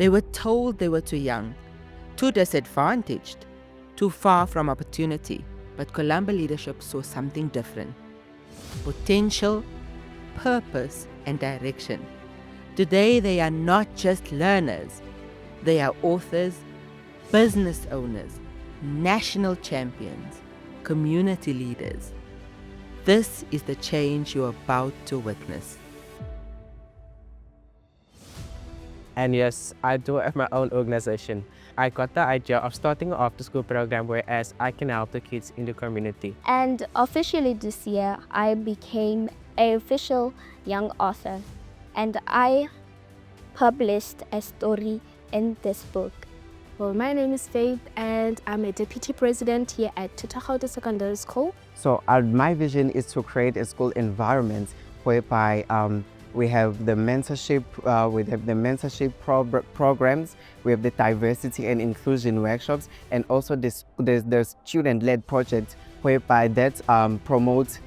They were told they were too young, too disadvantaged, too far from opportunity. But Columba leadership saw something different: potential, purpose, and direction. Today, they are not just learners, they are authors, business owners, national champions, community leaders. This is the change you're about to witness. And yes, I do have my own organization. I got the idea of starting an after-school program whereas I can help the kids in the community. And officially this year, I became an official young author, and I published a story in this book. Well, my name is Faith and I'm a deputy president here at Thotagauta Secondary School. So my vision is to create a school environment whereby we have the mentorship, programs, we have the diversity and inclusion workshops, and also the student-led projects whereby that promotes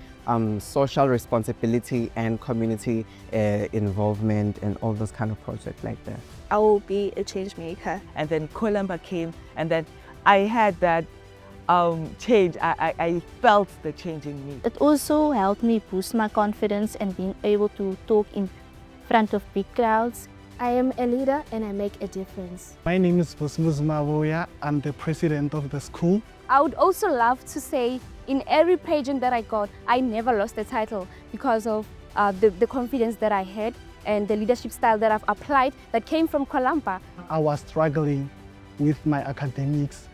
social responsibility and community involvement and all those kind of projects like that. I will be a change maker. And then Columba came, and then I had that change. I felt the change in me. It also helped me boost my confidence and being able to talk in front of big crowds. I am a leader and I make a difference. My name is Vulumzi. I'm the president of the school. I would also love to say in every pageant that I got, I never lost the title because of the confidence that I had and the leadership style that I've applied that came from Columba. I was struggling with my academics,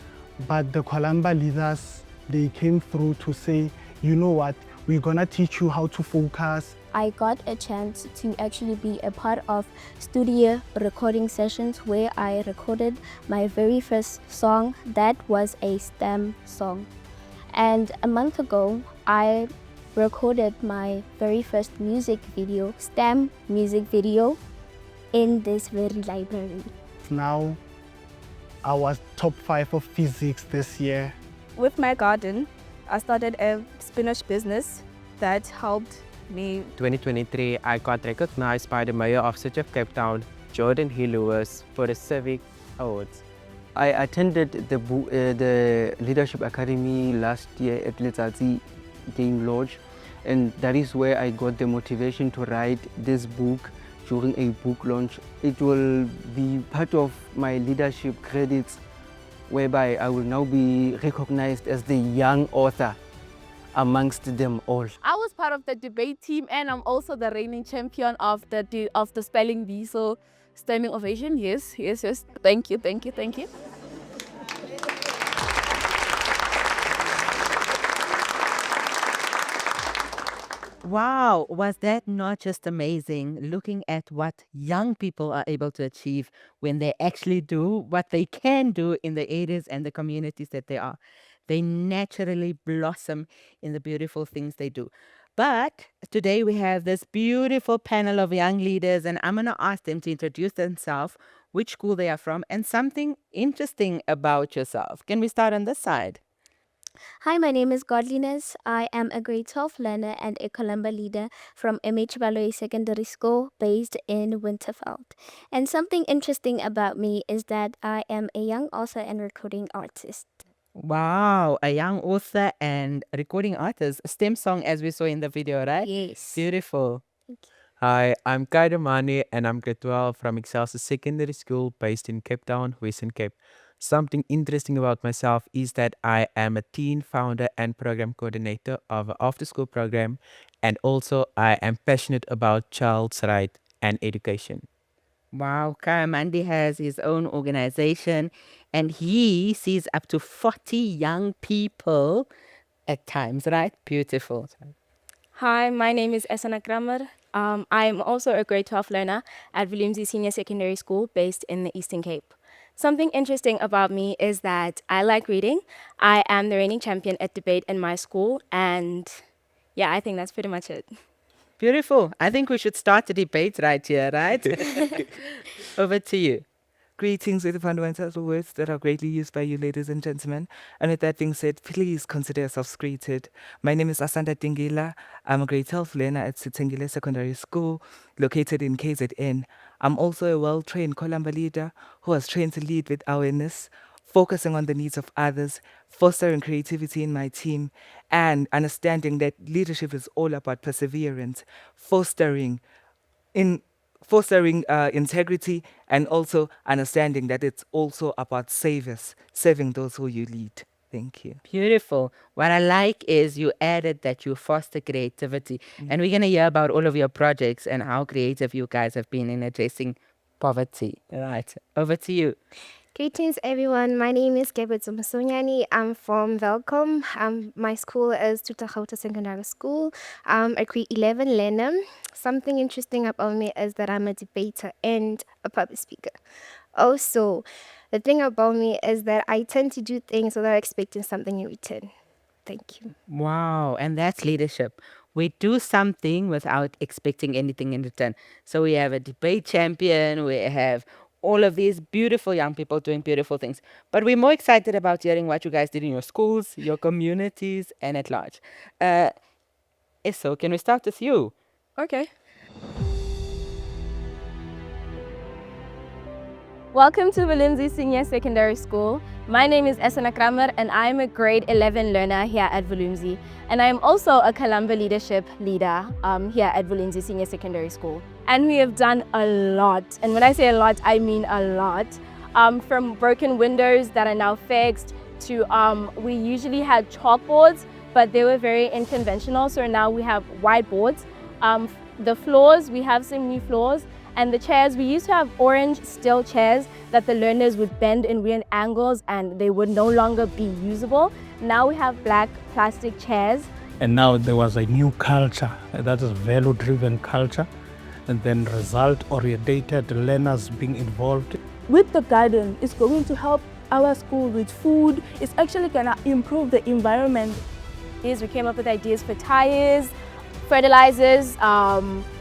but the Columba leaders, they came through to say, you know what, we're gonna teach you how to focus. I got a chance to actually be a part of studio recording sessions where I recorded my very first song that was a STEM song. And a month ago, I recorded my very first music video, STEM music video, in this very library. Now, I was top 5 of physics this year. With my garden, I started a spinach business that helped me. 2023, I got recognized by the Mayor of City of Cape Town, Jordan H. Lewis, for the Civic Awards. I attended the Leadership Academy last year at Letsatsi Game Lodge, and that is where I got the motivation to write this book during a book launch. It will be part of my leadership credits, whereby I will now be recognized as the young author amongst them all. I was part of the debate team and I'm also the reigning champion of the spelling bee. So standing ovation, yes. Thank you. Wow, was that not just amazing? Looking at what young people are able to achieve when they actually do what they can do in the areas and the communities that they are. They naturally blossom in the beautiful things they do. But today we have this beautiful panel of young leaders, and I'm going to ask them to introduce themselves, which school they are from, and something interesting about yourself. Can we start on this side? Hi, my name is Godliness. I am a grade 12 learner and a Columba leader from Baloyi Secondary School based in Winterveld. And something interesting about me is that I am a young author and recording artist. Wow, a young author and recording artist. STEM song as we saw in the video, right? Yes. Beautiful. Hi, I'm Kaidamani and I'm grade 12 from Excelsior Secondary School based in Cape Town, Western Cape. Something interesting about myself is that I am a teen founder and program coordinator of an after-school program, and also I am passionate about child's rights and education. Wow, Karamandi has his own organization and he sees up to 40 young people at times, right? Beautiful. Hi, my name is Esana Kramer. I'm also a grade 12 learner at Vulumzi Senior Secondary School based in the Eastern Cape. Something interesting about me is that I like reading. I am the reigning champion at debate in my school, and yeah, I think that's pretty much it. Beautiful. I think we should start the debate right here, right? Over to you. Greetings with the fundamental words that are greatly used by you, ladies and gentlemen. And with that being said, please consider yourselves greeted. My name is Asanda Dingila. I'm a grade 12 learner at Sithengile Secondary School, located in KZN. I'm also a well-trained Columba leader who was trained to lead with awareness, focusing on the needs of others, fostering creativity in my team, and understanding that leadership is all about perseverance, in fostering integrity, and also understanding that it's also about serving those who you lead. Thank you. Beautiful. What I like is you added that you foster creativity. And we're going to hear about all of your projects and how creative you guys have been in addressing poverty. Right. Over to you. Greetings, everyone. My name is Gebetso Masonyani. I'm from Velcom. My school is Thotagauta Secondary School. I'm a grade 11 learner. Something interesting about me is that I'm a debater and a public speaker. Also, the thing about me is that I tend to do things without expecting something in return. Thank you. Wow. And that's leadership. We do something without expecting anything in return. So we have a debate champion. We have all of these beautiful young people doing beautiful things. But we're more excited about hearing what you guys did in your schools, your communities, and at large. Eso, can we start with you? Okay. Welcome to Vulumzi Senior Secondary School. My name is Esana Kramer and I'm a grade 11 learner here at Vulumzi. And I'm also a Columba leadership leader here at Vulumzi Senior Secondary School. And we have done a lot. And when I say a lot, I mean a lot. From broken windows that are now fixed to we usually had chalkboards, but they were very unconventional. So now we have whiteboards. The floors, we have some new floors. And the chairs, we used to have orange steel chairs that the learners would bend in weird angles and they would no longer be usable. Now we have black plastic chairs. And now there was a new culture, that is value-driven culture, and then result-oriented learners being involved. With the garden, it's going to help our school with food. It's actually going to improve the environment. We came up with ideas for tires, fertilizers,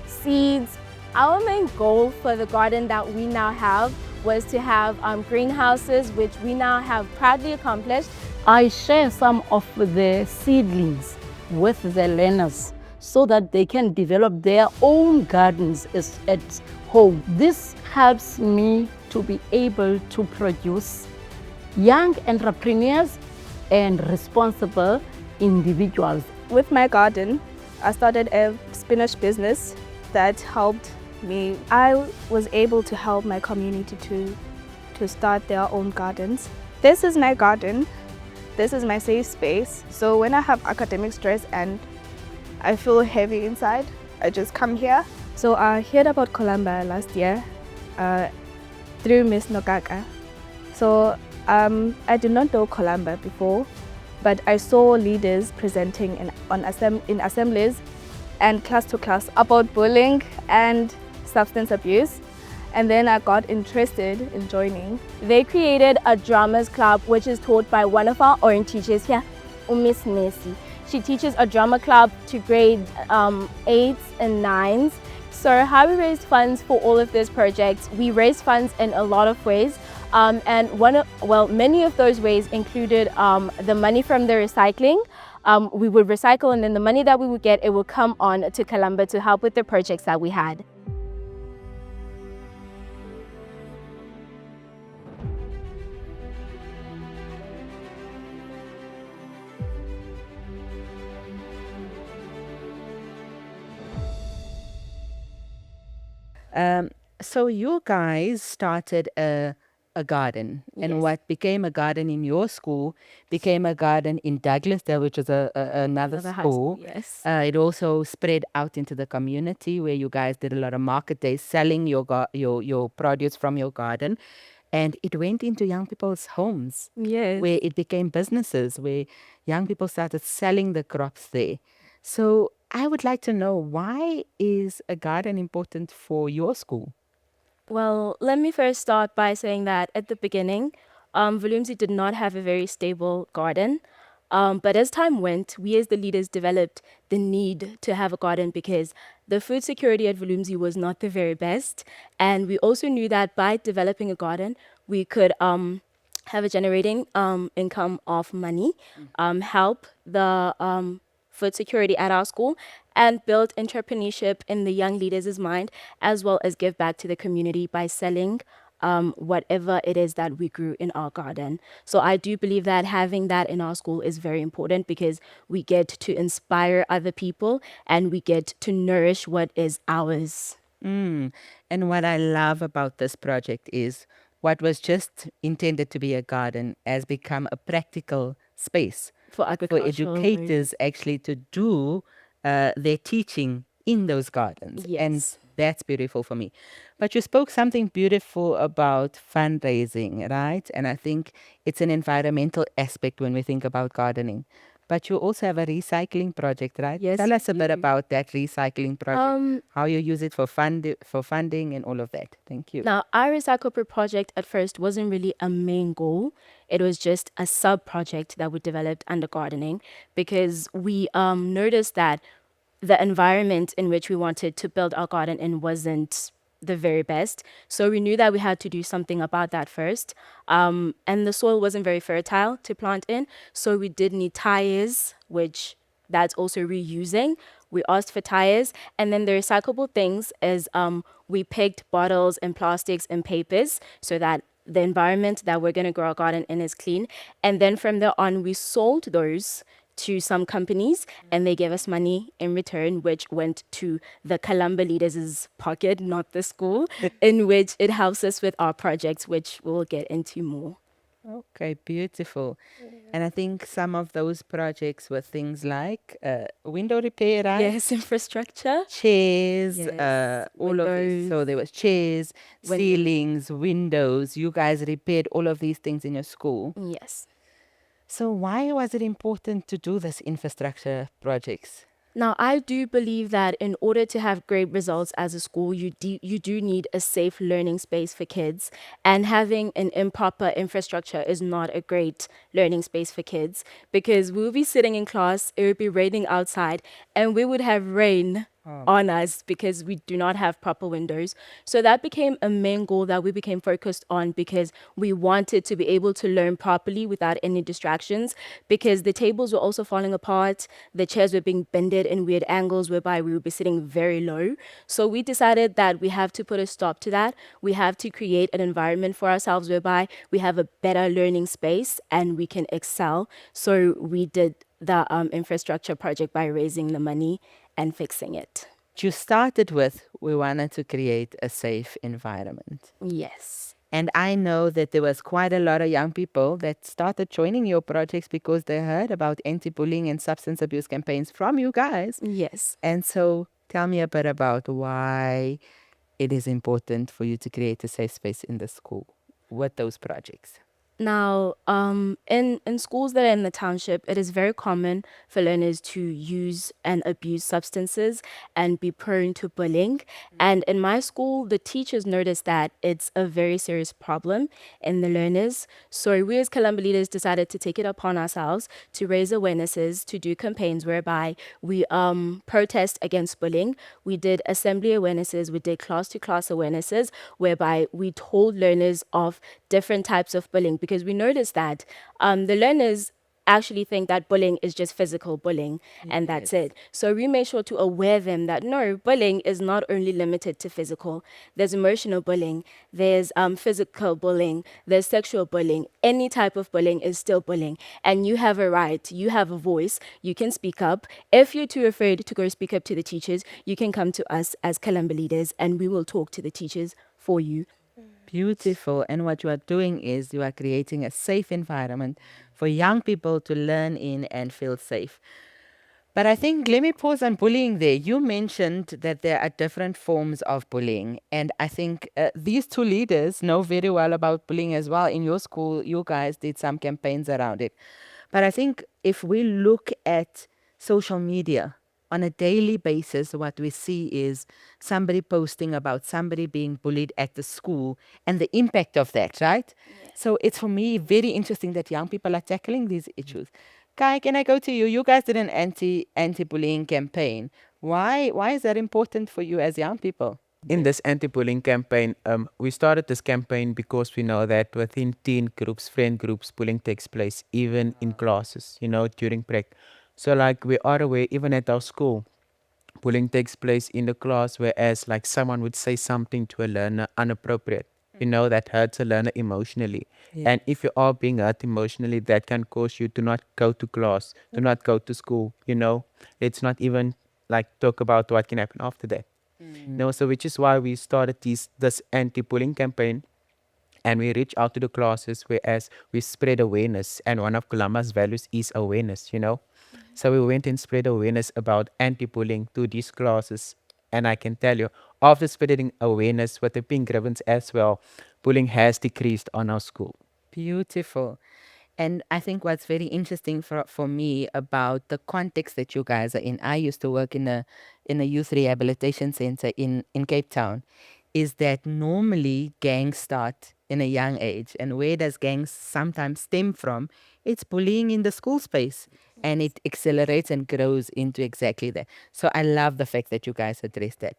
seeds. Our main goal for the garden that we now have was to have greenhouses, which we now have proudly accomplished. I share some of the seedlings with the learners so that they can develop their own gardens at home. This helps me to be able to produce young entrepreneurs and responsible individuals. With my garden, I started a spinach business that helped me. I was able to help my community to start their own gardens. This is my garden. This is my safe space. So when I have academic stress and I feel heavy inside, I just come here. So I heard about Columba last year through Miss Nogaka. So I did not know Columba before, but I saw leaders presenting in assemblies and class to class about bullying and substance abuse. And then I got interested in joining. They created a dramas club, which is taught by one of our own teachers here, Miss Messi. She teaches a drama club to grade 8s and 9s. So how we raise funds for all of these projects, we raise funds in a lot of ways. And many of those ways included the money from the recycling. We would recycle, and then the money that we would get, it would come on to Columba to help with the projects that we had. So you guys started a garden, and Yes. what became a garden in your school became a garden in Douglasdale, which is another Another high school. school, yes. It also spread out into the community where you guys did a lot of market days selling your produce from your garden, and it went into young people's homes. Yes. Where it became businesses, where young people started selling the crops there. So I would like to know, why is a garden important for your school? Well, let me first start by saying that at the beginning, Vulumzi did not have a very stable garden. But as time went, we as the leaders developed the need to have a garden because the food security at Vulumzi was not the very best. And we also knew that by developing a garden, we could have a generating income of money, help the food security at our school and build entrepreneurship in the young leaders' mind, as well as give back to the community by selling whatever it is that we grew in our garden. So I do believe that having that in our school is very important because we get to inspire other people and we get to nourish what is ours. And what I love about this project is what was just intended to be a garden has become a practical space For for agricultural educators actually to do their teaching in those gardens. And Yes. that's beautiful for me. But you spoke something beautiful about fundraising, right? And I think it's an environmental aspect when we think about gardening. But you also have a recycling project, right? Yes, Tell us a we bit do. about that recycling project, how you use it for funding and all of that. Thank you. Now, our Recycle Pro project at first wasn't really a main goal. It was just a sub project that we developed under gardening because we noticed that the environment in which we wanted to build our garden in wasn't the very best. So we knew that we had to do something about that first. And the soil wasn't very fertile to plant in. So we did need tires, which that's also reusing. We asked for tires. And then the recyclable things is we picked bottles and plastics and papers so that the environment that we're going to grow our garden in is clean. And then from there on, we sold those to some companies and they gave us money in return, which went to the Columba leaders' pocket, not the school, in which it helps us with our projects, which we'll get into more. Okay, beautiful. And I think some of those projects were things like window repair, right? Yes, infrastructure. Chairs, Yes, all of this. So there was chairs, ceilings, windows. You guys repaired all of these things in your school. Yes. So why was it important to do this infrastructure projects? Now, I do believe that in order to have great results as a school, you do need a safe learning space for kids. And having an improper infrastructure is not a great learning space for kids because we'll be sitting in class, it would be raining outside, and we would have rain on us because we do not have proper windows. So that became a main goal that we became focused on because we wanted to be able to learn properly without any distractions because the tables were also falling apart. The chairs were being bended in weird angles whereby we would be sitting very low. So we decided that we have to put a stop to that. We have to create an environment for ourselves whereby we have a better learning space and we can excel. So we did the infrastructure project by raising the money and fixing it. You started with, we wanted to create a safe environment. Yes. And I know that there was quite a lot of young people that started joining your projects because they heard about anti-bullying and substance abuse campaigns from you guys. Yes. And so tell me a bit about why it is important for you to create a safe space in the school with those projects. Now, in schools that are in the township, it is very common for learners to use and abuse substances and be prone to bullying. And in my school, the teachers noticed that it's a very serious problem in the learners. So we as Columba leaders decided to take it upon ourselves to raise awarenesses, to do campaigns whereby we protest against bullying. We did assembly awarenesses, we did class-to-class awarenesses, whereby we told learners of different types of bullying because we noticed that the learners actually think that bullying is just physical bullying and that's it. So we made sure to aware them that no, bullying is not only limited to physical. There's emotional bullying, there's physical bullying, there's sexual bullying. Any type of bullying is still bullying. And you have a right, you have a voice, you can speak up. If you're too afraid to go speak up to the teachers, you can come to us as Columba leaders and we will talk to the teachers for you. Beautiful. And what you are doing is you are creating a safe environment for young people to learn in and feel safe. But I think, let me pause on bullying there. You mentioned that there are different forms of bullying. And I think these two leaders know very well about bullying as well. In your school, you guys did some campaigns around it. But I think if we look at social media, on a daily basis, what we see is somebody posting about somebody being bullied at the school and the impact of that, right? Yeah. So it's for me very interesting that young people are tackling these issues. Kai, can I go to you? You guys did an anti-bullying campaign. Why is that important for you as young people? In this anti-bullying campaign, we started this campaign because we know that within teen groups, friend groups, bullying takes place even in classes, during break. So like we are aware, even at our school, bullying takes place in the class, whereas like someone would say something to a learner inappropriate, that hurts a learner emotionally. Yeah. And if you are being hurt emotionally, that can cause you to not go to class, to not go to school. Let's not even like talk about what can happen after that. So which is why we started this anti-bullying campaign, and we reach out to the classes, whereas we spread awareness, and one of Columba's values is awareness. So we went and spread awareness about anti-bullying to these classes, and I can tell you, after spreading awareness with the pink ribbons as well, bullying has decreased on our school. Beautiful. And I think what's very interesting for me about the context that you guys are in, I used to work in a youth rehabilitation center in Cape Town, is that normally gangs start in a young age. And where does gangs sometimes stem from? It's bullying in the school space. And it accelerates and grows into exactly that. So I love the fact that you guys addressed that.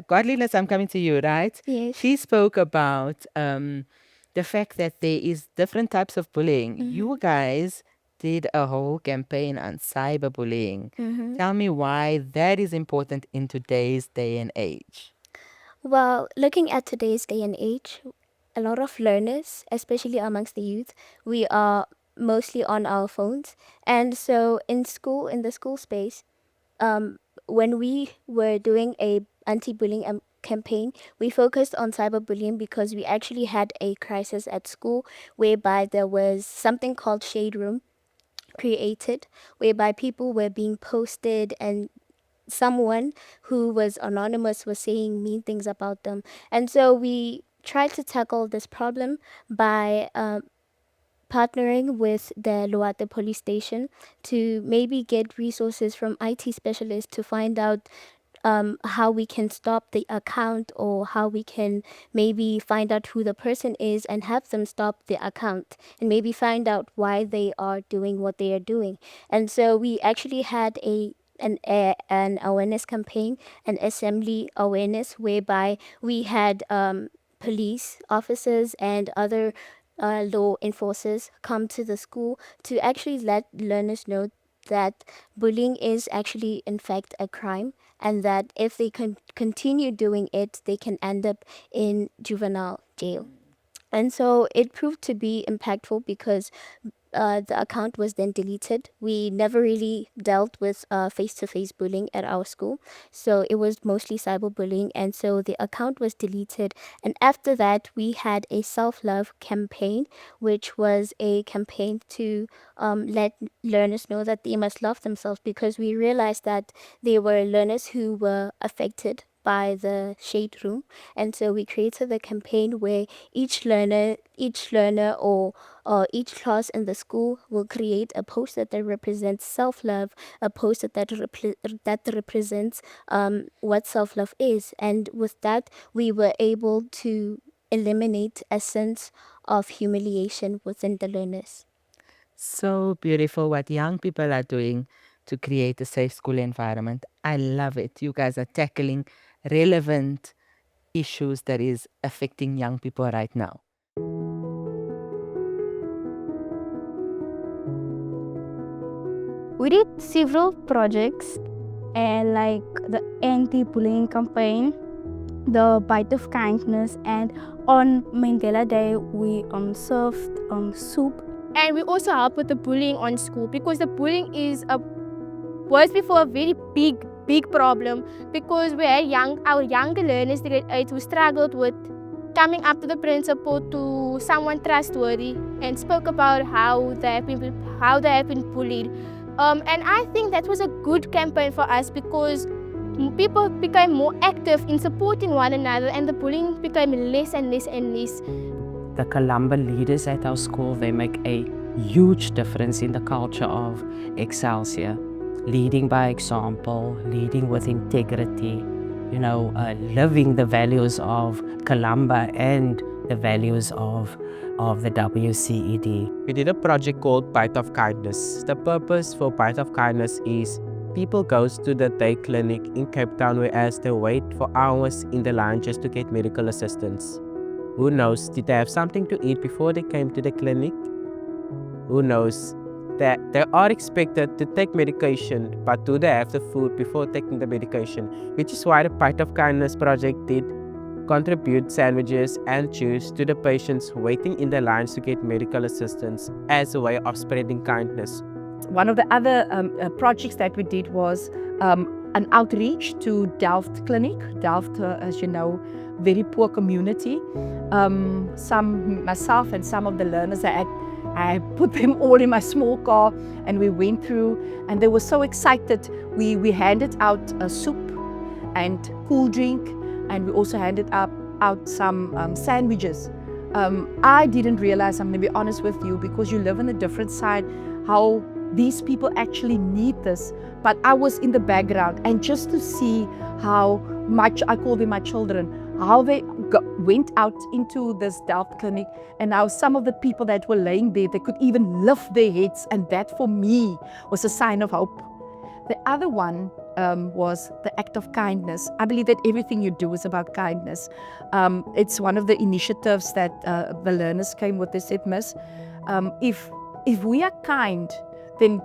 Godliness, I'm coming to you, right? Yes. She spoke about the fact that there is different types of bullying. You guys did a whole campaign on cyberbullying. Tell me why that is important in today's day and age. Well, looking at today's day and age, a lot of learners, especially amongst the youth, we are mostly on our phones. And so in the school space, when we were doing a anti-bullying campaign, we focused on cyberbullying because we actually had a crisis at school whereby there was something called Shade Room created, whereby people were being posted and someone who was anonymous was saying mean things about them. And so we tried to tackle this problem by partnering with the Loate police station to maybe get resources from IT specialists to find out how we can stop the account, or how we can maybe find out who the person is and have them stop the account, and maybe find out why they are doing what they are doing. And so we actually had an awareness campaign, an assembly awareness, whereby we had police officers and other law enforcers come to the school to actually let learners know that bullying is actually in fact a crime, and that if they continue doing it, they can end up in juvenile jail. And so it proved to be impactful because the account was then deleted. We never really dealt with face-to-face bullying at our school, so it was mostly cyberbullying, and so the account was deleted. And after that, we had a self-love campaign, which was a campaign to let learners know that they must love themselves, because we realized that there were learners who were affected by the Shade Room. And so we created a campaign where each learner or each class in the school will create a poster that represents self-love, a poster that represents what self-love is. And with that, we were able to eliminate a sense of humiliation within the learners. So beautiful what young people are doing to create a safe school environment. I love it. You guys are tackling relevant issues that is affecting young people right now. We did several projects, and like the anti-bullying campaign, the bite of kindness, and on Mandela Day we served soup. And we also help with the bullying on school, because the bullying was before a very big problem, because we had our younger learners grade 8 who struggled with coming up to the principal, to someone trustworthy, and spoke about how they have been bullied. And I think that was a good campaign for us, because people became more active in supporting one another, and the bullying became less and less and less. The Columba leaders at our school, they make a huge difference in the culture of Excelsior. Leading by example, leading with integrity, living the values of Columba and the values of the WCED. We did a project called Bite of Kindness. The purpose for Bite of Kindness is people goes to the day clinic in Cape Town, whereas they wait for hours in the line just to get medical assistance. Who knows, did they have something to eat before they came to the clinic? Who knows, that they are expected to take medication, but do they have the food before taking the medication? Which is why the Bite of Kindness project did contribute sandwiches and juice to the patients waiting in the lines to get medical assistance as a way of spreading kindness. One of the other projects that we did was an outreach to Delft Clinic. Delft, as you know, very poor community. Myself and some of the learners, I put them all in my small car and we went through, and they were so excited. We handed out soup and cool drink, and we also handed out some sandwiches. I didn't realize, I'm going to be honest with you, because you live on a different side, how these people actually need this. But I was in the background, and just to see how much, I call them my children, how they went out into this Delft clinic, and how some of the people that were laying there, they could even lift their heads, and that for me was a sign of hope. The other one was the act of kindness. I believe that everything you do is about kindness. It's one of the initiatives that the learners came with. They said, Miss, if we are kind, then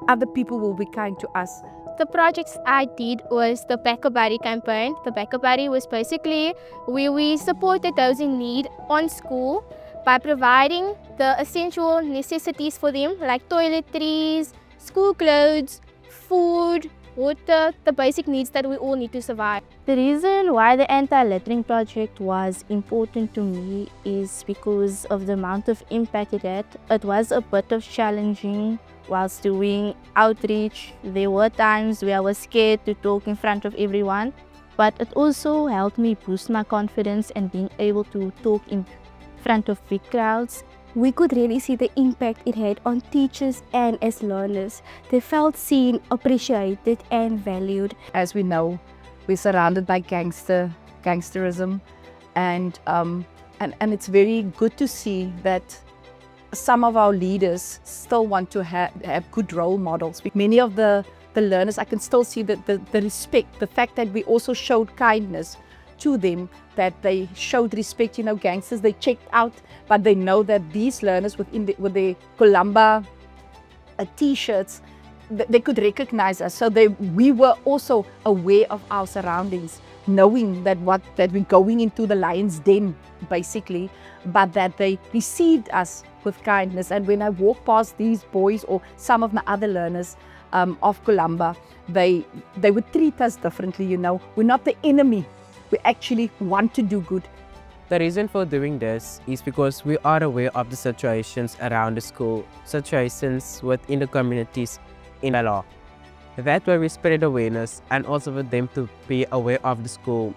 other people will be kind to us. The projects I did was the Bakabari campaign. The Bakabari was basically where we supported those in need on school by providing the essential necessities for them, like toiletries, school clothes, food, water, the basic needs that we all need to survive. The reason why the anti-littering project was important to me is because of the amount of impact it had. It was a bit of challenging whilst doing outreach. There were times where I was scared to talk in front of everyone, but it also helped me boost my confidence and being able to talk in front of big crowds. We could really see the impact it had on teachers and as learners. They felt seen, appreciated and valued. As we know, we're surrounded by gangsterism, and it's very good to see that some of our leaders still want to have good role models. Many of the learners, I can still see the respect, the fact that we also showed kindness to them, that they showed respect. You know, gangsters, they checked out, but they know that these learners with their Columba t-shirts, they could recognize us. So we were also aware of our surroundings, knowing that we're going into the lion's den, basically, but that they received us with kindness. And when I walk past these boys or some of my other learners of Columba, they would treat us differently. You know, we're not the enemy. We actually want to do good. The reason for doing this is because we are aware of the situations around the school, situations within the communities in the law. That way we spread awareness, and also for them to be aware of the school.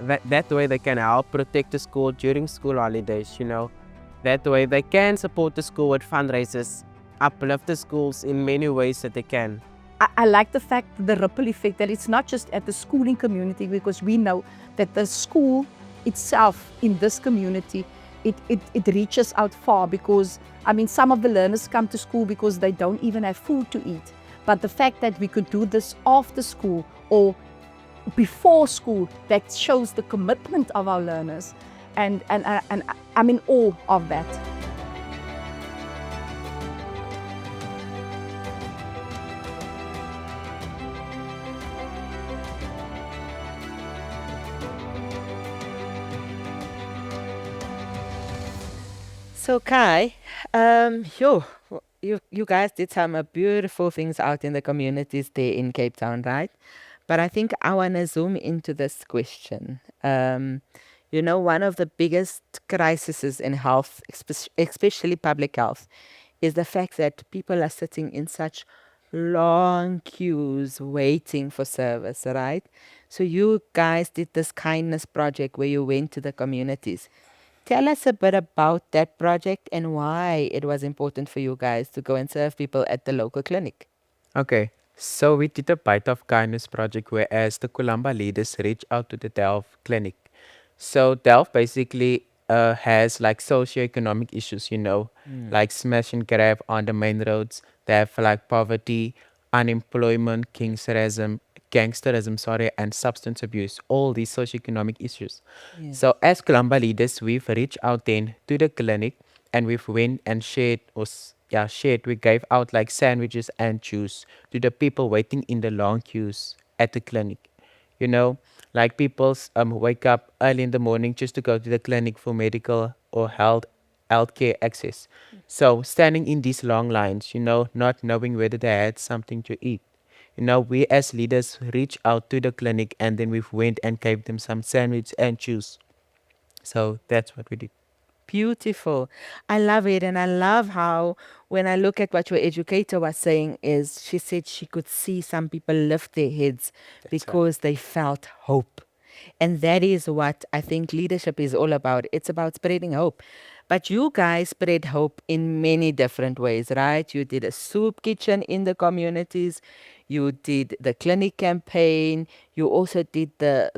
That way they can help protect the school during school holidays, you know. That way they can support the school with fundraisers, uplift the schools in many ways that they can. I like the fact, the ripple effect, that it's not just at the schooling community, because we know that the school itself in this community, it reaches out far, because, I mean, some of the learners come to school because they don't even have food to eat. But the fact that we could do this after school or before school, that shows the commitment of our learners. And I'm in awe of that. So Kai, you guys did some beautiful things out in the communities there in Cape Town, right? But I think I want to zoom into this question. You know, one of the biggest crises in health, especially public health, is the fact that people are sitting in such long queues waiting for service, right? So you guys did this kindness project where you went to the communities. Tell us a bit about that project and why it was important for you guys to go and serve people at the local clinic. Okay, so we did a Bite of Kindness project, whereas the Columba leaders reached out to the Delft clinic. So Delft basically has like socioeconomic issues, you know, like smash and grab on the main roads. They have like poverty, unemployment, gangsterism, and substance abuse, all these socioeconomic issues. Yeah. So as Columba leaders, we've reached out then to the clinic, and we've went and shared yeah, shared, we gave out like sandwiches and juice to the people waiting in the long queues at the clinic. You know, like people wake up early in the morning just to go to the clinic for medical or healthcare access. So standing in these long lines, not knowing whether they had something to eat. We as leaders reach out to the clinic and then we went and gave them some sandwich and juice. So that's what we did. Beautiful. I love it. And I love how, when I look at what your educator was saying, is she said she could see some people lift their heads because they felt hope. And that is what I think leadership is all about. It's about spreading hope. But you guys spread hope in many different ways, right? You did a soup kitchen in the communities. You did the clinic campaign. You also did the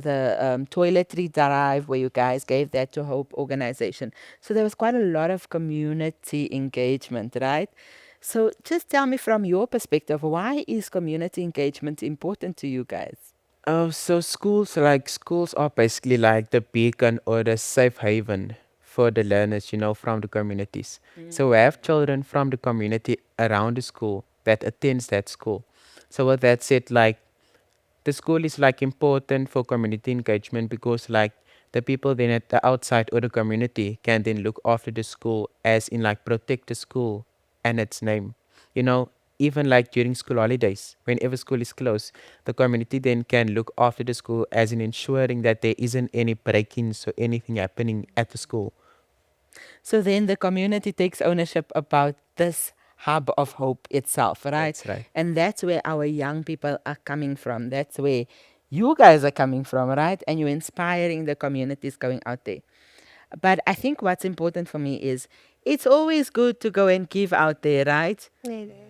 toiletry drive where you guys gave that to Hope organization. So there was quite a lot of community engagement, right? So just tell me from your perspective, why is community engagement important to you guys? Oh, so schools are basically like the beacon or the safe haven for the learners, from the communities. So we have children from the community around the school that attends that school. So with that said, like the school is like important for community engagement because like the people then at the outside or the community can then look after the school as in like protect the school and its name. You know, even like during school holidays, whenever school is closed, the community then can look after the school as in ensuring that there isn't any break-ins or anything happening at the school. So then the community takes ownership about this hub of hope itself, right? That's right. And that's where our young people are coming from. That's where you guys are coming from, right? And you're inspiring the communities going out there. But I think what's important for me is it's always good to go and give out there, right?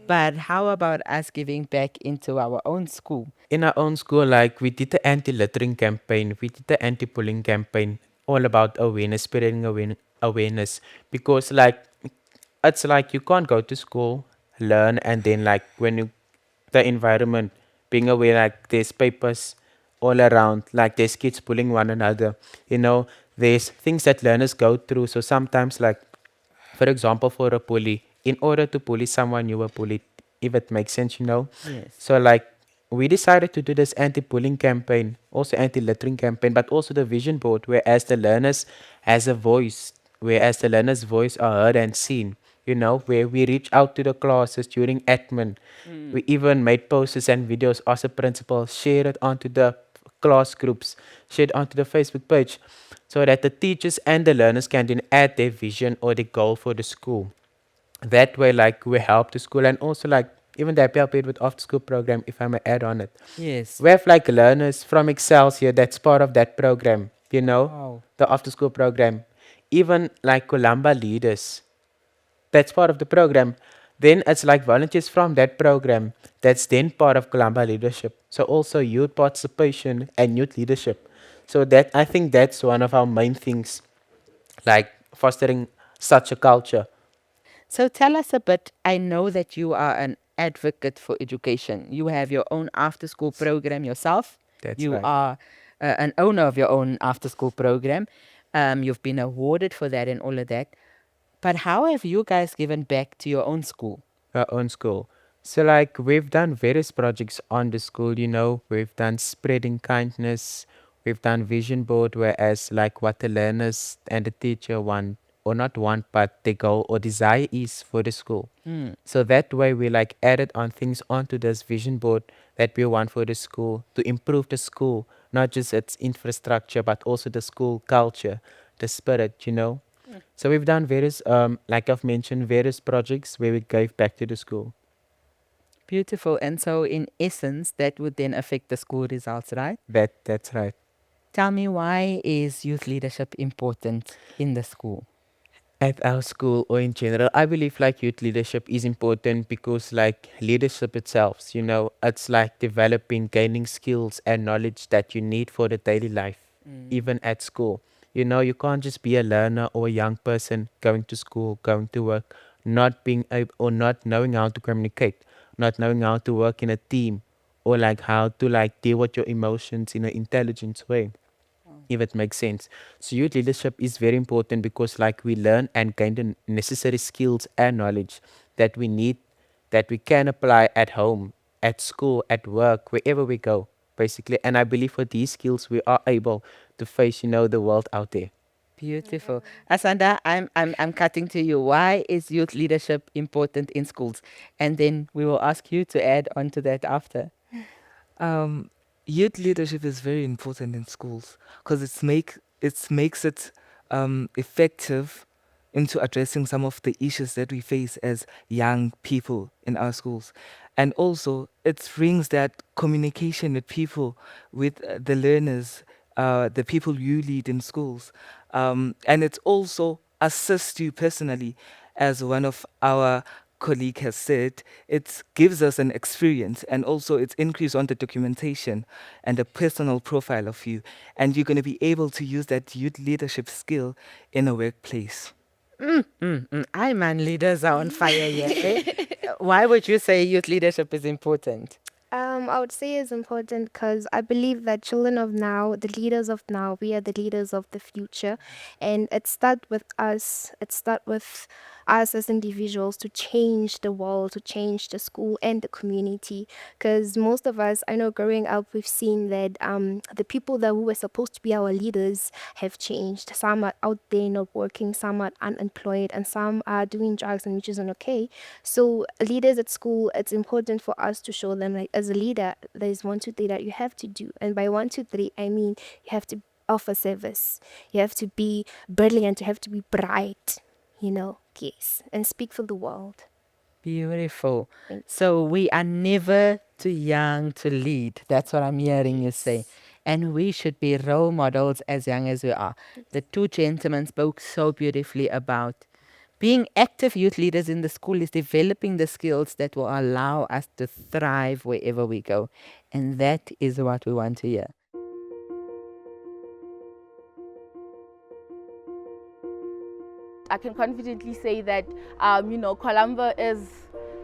But how about us giving back into our own school? In our own school, like we did the anti-littering campaign, we did the anti-bullying campaign, all about awareness, spreading awareness. Because like it's like you can't go to school, learn, and then like when you the environment, being aware like there's papers all around, like there's kids bullying one another, there's things that learners go through. So sometimes like for example, for a bully, in order to bully someone you were bullied, if it makes sense. Yes. So like we decided to do this anti-bullying campaign, also anti-littering campaign, but also the vision board, whereas the learners has a voice, whereas the learners' voice are heard and seen. Where we reach out to the classes during admin. We even made posters and videos as a principal, share it onto the class groups, share it onto the Facebook page, so that the teachers and the learners can then add their vision or their goal for the school. That way, like we help the school and also like even the Happy Paid with after school program, if I may add on it. Yes. We have like learners from Excelsior that's part of that program, Wow. the after school program. Even like Columba leaders, that's part of the program. Then it's like volunteers from that program that's then part of Columba leadership. So also youth participation and youth leadership. So that I think that's one of our main things, like fostering such a culture. So tell us a bit. I know that you are an advocate for education. You have your own after school program yourself. That's You right. are an owner of your own after school program. You've been awarded for that and all of that. But how have you guys given back to your own school? Our own school. So like we've done various projects on the school, we've done spreading kindness, we've done vision board, whereas like what the learners and the teacher want or not want, but the goal or desire is for the school. So that way we like added on things onto this vision board that we want for the school to improve the school, not just its infrastructure, but also the school culture, the spirit. So we've done various, like I've mentioned, various projects where we gave back to the school. Beautiful. And so in essence, that would then affect the school results, right? That's right. Tell me, why is youth leadership important in the school? At our school or in general, I believe like youth leadership is important because like leadership itself, it's like developing, gaining skills and knowledge that you need for the daily life, even at school. You can't just be a learner or a young person going to school, going to work, not being able or not knowing how to communicate, not knowing how to work in a team or like how to like deal with your emotions in an intelligent way, if it makes sense. So youth leadership is very important because like we learn and gain the necessary skills and knowledge that we need, that we can apply at home, at school, at work, wherever we go, basically. And I believe with these skills, we are able to face, the world out there. Beautiful. Asanda, I'm cutting to you. Why is youth leadership important in schools? And then we will ask you to add on to that after. Youth leadership is very important in schools because it makes it effective into addressing some of the issues that we face as young people in our schools. And also, it brings that communication with people, with the learners, the people you lead in schools. And it also assists you personally, as one of our colleague has said, it gives us an experience, and also it's increased on the documentation and a personal profile of you. And you're going to be able to use that youth leadership skill in a workplace. I man, leaders are on fire here. Why would you say youth leadership is important? I would say it's important because I believe that children of now, the leaders of now, we are the leaders of the future. And it starts with us. It starts with us as individuals to change the world, to change the school and the community. Because most of us, I know growing up, we've seen that the people that who were supposed to be our leaders have changed. Some are out there not working, some are unemployed, and some are doing drugs, and which isn't okay. So leaders at school, it's important for us to show them, like, as a leader, there's 1, 2, 3 that you have to do. And by 1, 2, 3, I mean you have to offer service. You have to be brilliant. You have to be bright. Yes, and speak for the world. Beautiful. So we are never too young to lead. That's what I'm hearing you say. And we should be role models as young as we are. The two gentlemen spoke so beautifully about being active youth leaders in the school is developing the skills that will allow us to thrive wherever we go. And that is what we want to hear. I can confidently say that, Columba is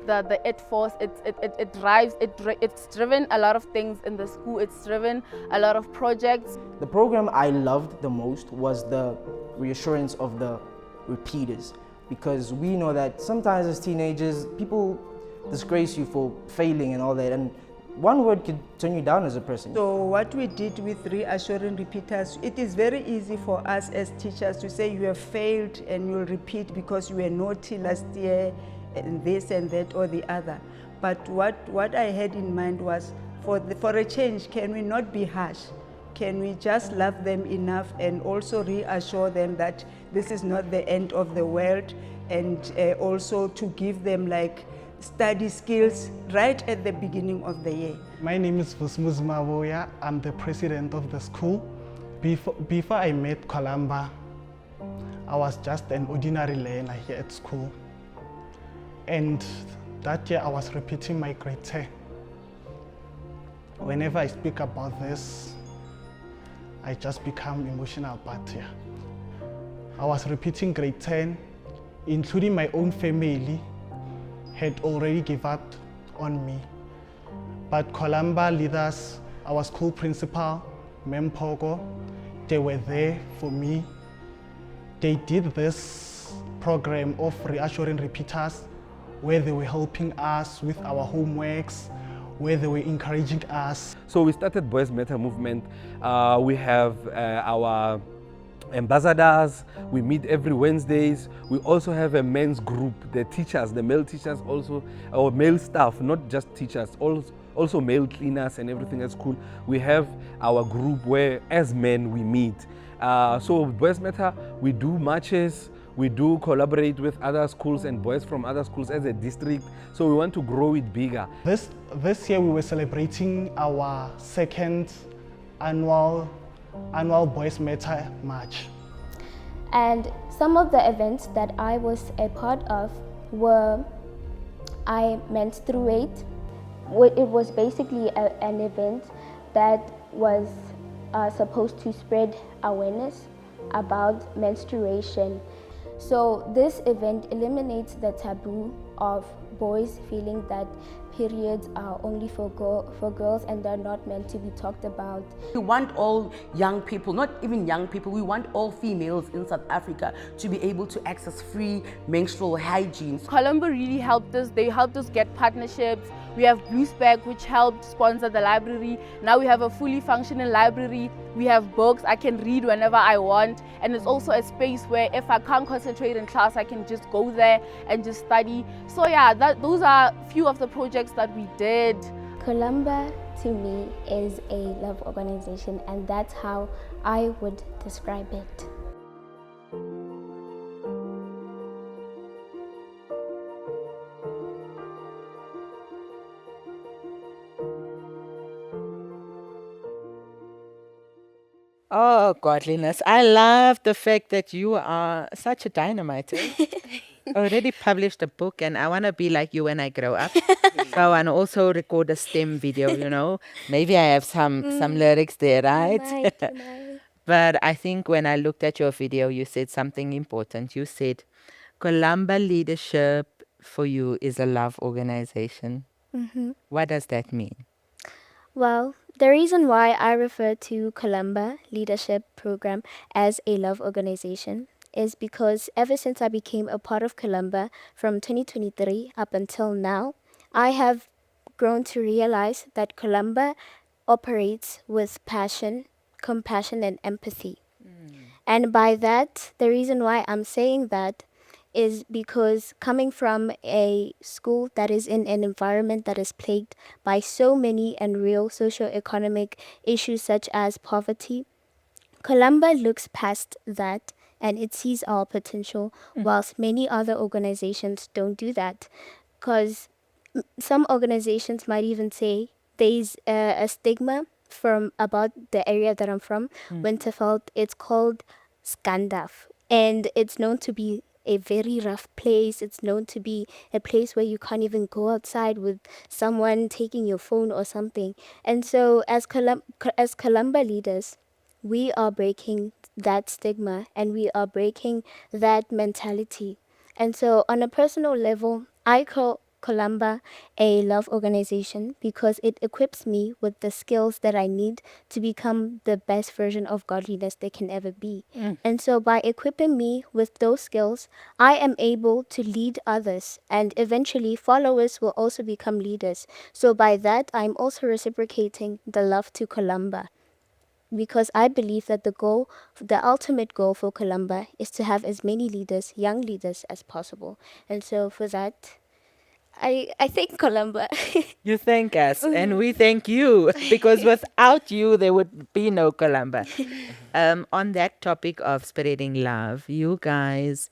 the it force. It drives. It's driven a lot of things in the school. It's driven a lot of projects. The program I loved the most was the reassurance of the repeaters, because we know that sometimes as teenagers, people disgrace you for failing and all that, and one word could turn you down as a person. So what we did with reassuring repeaters, it is very easy for us as teachers to say you have failed and you'll repeat because you were naughty last year and this and that or the other. But what I had in mind was, for a change, can we not be harsh? Can we just love them enough and also reassure them that this is not the end of the world, and also to give them like study skills right at the beginning of the year. My name is Vulumzi Maboya. I'm the president of the school. Before I met Columba, I was just an ordinary learner here at school. And that year I was repeating my grade 10. Whenever I speak about this, I just become emotional, but yeah. I was repeating grade 10, including my own family had already given up on me. But Columba leaders, our school principal, Mem Pogo, they were there for me. They did this program of reassuring repeaters, where they were helping us with our homeworks, where they were encouraging us. So we started Boys Matter movement. We have our ambassadors. We meet every Wednesdays. We also have a men's group, the teachers, the male teachers also, our male staff, not just teachers, also male cleaners and everything at school. We have our group where as men we meet. So Boys Matter, we do marches, we do collaborate with other schools and boys from other schools as a district. So we want to grow it bigger. This year we were celebrating our second annual Boys Matter March. And some of the events that I was a part of were, I menstruate. It was basically an event that was supposed to spread awareness about menstruation. So this event eliminates the taboo of boys feeling that periods are only for girls and they're not meant to be talked about. We want all young people, not even young people, we want all females in South Africa to be able to access free menstrual hygiene. Columba really helped us. They helped us get partnerships. We have Bluespec, which helped sponsor the library. Now we have a fully functioning library. We have books I can read whenever I want. And it's also a space where if I can't concentrate in class, I can just go there and just study. So yeah, those are few of the projects that we did. Columba to me is a love organization, and that's how I would describe it. Oh, godliness. I love the fact that you are such a dynamite. Already published a book, and I want to be like you when I grow up. So I want to also record a STEM video. Maybe I have some lyrics there, right? You might. But I think when I looked at your video, you said something important. You said, Columba Leadership for you is a love organization. Mm-hmm. What does that mean? Well, the reason why I refer to Columba Leadership Program as a love organization is because ever since I became a part of Columba from 2023 up until now, I have grown to realize that Columba operates with passion, compassion, and empathy. And by that, the reason why I'm saying that is because coming from a school that is in an environment that is plagued by so many and real socio-economic issues such as poverty, Columba looks past that and it sees our potential, whilst many other organizations don't do that. Because some organizations might even say there's a stigma from about the area that I'm from, Winterveld. It's called Scandaf, and it's known to be a very rough place. It's known to be a place where you can't even go outside with someone taking your phone or something. And so as Columba leaders, we are breaking that stigma and we are breaking that mentality. And so on a personal level, I call Columba a love organization because it equips me with the skills that I need to become the best version of godliness they can ever be. And so by equipping me with those skills, I am able to lead others, and eventually followers will also become leaders. So by that, I'm also reciprocating the love to Columba, because I believe that the ultimate goal for Columba is to have as many leaders, young leaders, as possible. And so for that, I thank Columba. You thank us, and we thank you, because without you, there would be no Columba. On that topic of spreading love, you guys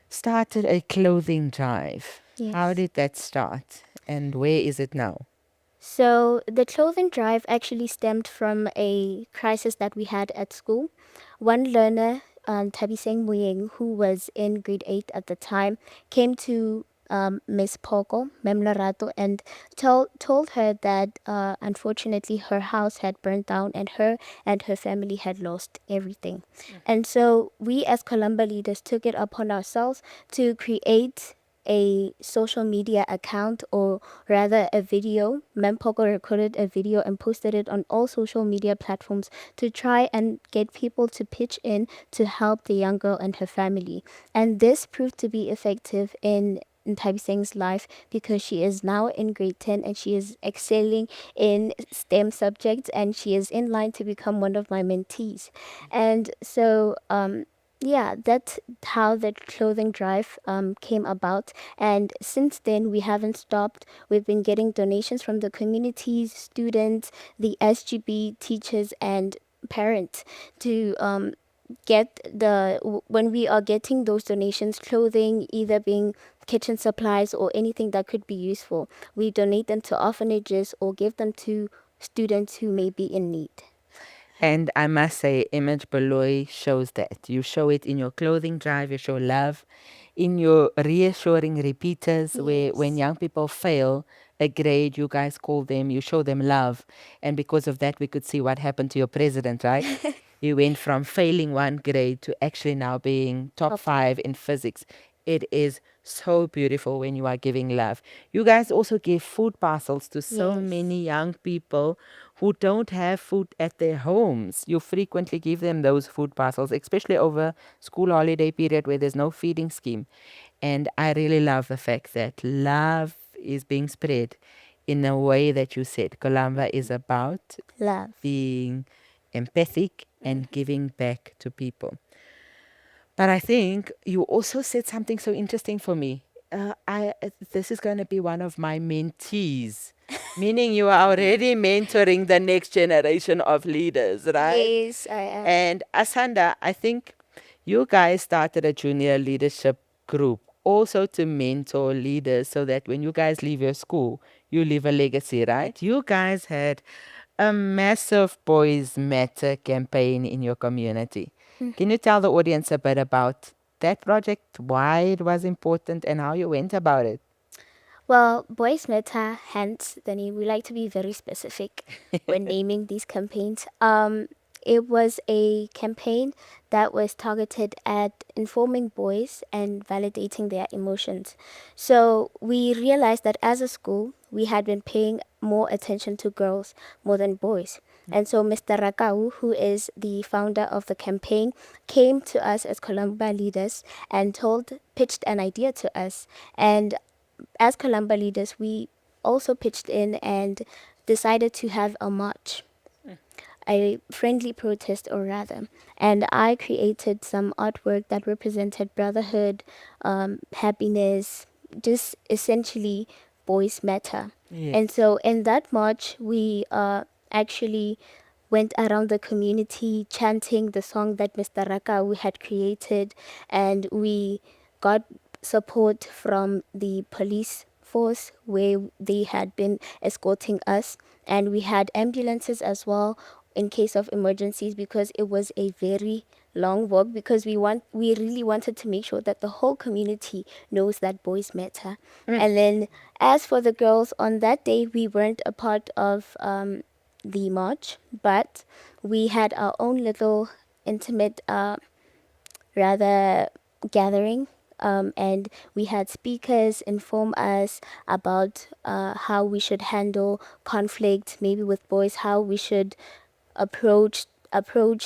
started a clothing drive. Yes. How did that start, and where is it now? So the clothing drive actually stemmed from a crisis that we had at school. One learner, Tabiseng Muyeng, who was in grade 8 at the time, came to Miss Poko, Mem Larato, and told her that unfortunately her house had burnt down and her family had lost everything. And so we as Columba leaders took it upon ourselves to create a social media account, or rather a video. Mempoko recorded a video and posted it on all social media platforms to try and get people to pitch in to help the young girl and her family. And this proved to be effective in Tabiseng's life, because she is now in grade 10 and she is excelling in STEM subjects and she is in line to become one of my mentees. And so yeah, that's how the clothing drive came about. And since then, we haven't stopped. We've been getting donations from the communities, students, the SGB, teachers, and parents to when we are getting those donations, clothing, either being kitchen supplies or anything that could be useful, we donate them to orphanages or give them to students who may be in need. And I must say, Image Baloyi shows that. You show it in your clothing drive, you show love, in your reassuring repeaters, where when young people fail a grade, you guys call them, you show them love. And because of that, we could see what happened to your president, right? You went from failing one grade to actually now being top 5 in physics. It is so beautiful when you are giving love. You guys also give food parcels to so many young people who don't have food at their homes. You frequently give them those food parcels, especially over school holiday period where there's no feeding scheme. And I really love the fact that love is being spread in a way that you said. Columba is about love, being empathic and giving back to people. But I think you also said something so interesting for me. This is going to be one of my mentees, meaning you are already mentoring the next generation of leaders, right? Yes, I am. And Asanda, I think you guys started a junior leadership group also to mentor leaders so that when you guys leave your school, you leave a legacy, right? You guys had a massive Boys Matter campaign in your community. Can you tell the audience a bit about that project, why it was important, and how you went about it? Well, Boys Matter, hence the name, we like to be very specific when naming these campaigns. It was a campaign that was targeted at informing boys and validating their emotions. So we realized that as a school, we had been paying more attention to girls more than boys. And so Mr. Rakau, who is the founder of the campaign, came to us as Columba leaders and pitched an idea to us. And as Columba leaders, we also pitched in and decided to have a march, a friendly protest, or rather. And I created some artwork that represented brotherhood, happiness, just essentially boys matter. Yeah. And so in that march, we actually went around the community chanting the song that Mr. Rakau had created, and we got support from the police force where they had been escorting us, and we had ambulances as well in case of emergencies, because it was a very long walk, because we really wanted to make sure that the whole community knows that boys matter. And then as for the girls, on that day we weren't a part of the march, but we had our own little intimate rather gathering, and we had speakers inform us about how we should handle conflict, maybe with boys, how we should approach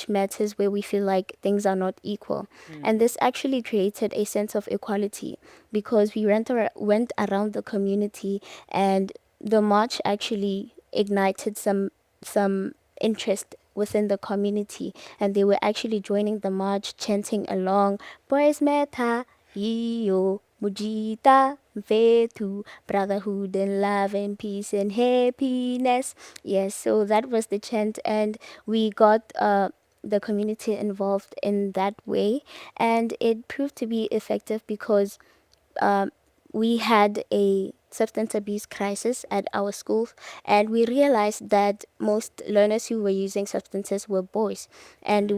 matters where we feel like things are not equal. And this actually created a sense of equality, because we went around the community, and the march actually ignited some interest within the community, and they were actually joining the march, chanting along, boys meta iyo mujita vetu, brotherhood and love and peace and happiness. Yes, so that was the chant, and we got the community involved in that way, and it proved to be effective because we had a substance abuse crisis at our schools, and we realized that most learners who were using substances were boys. And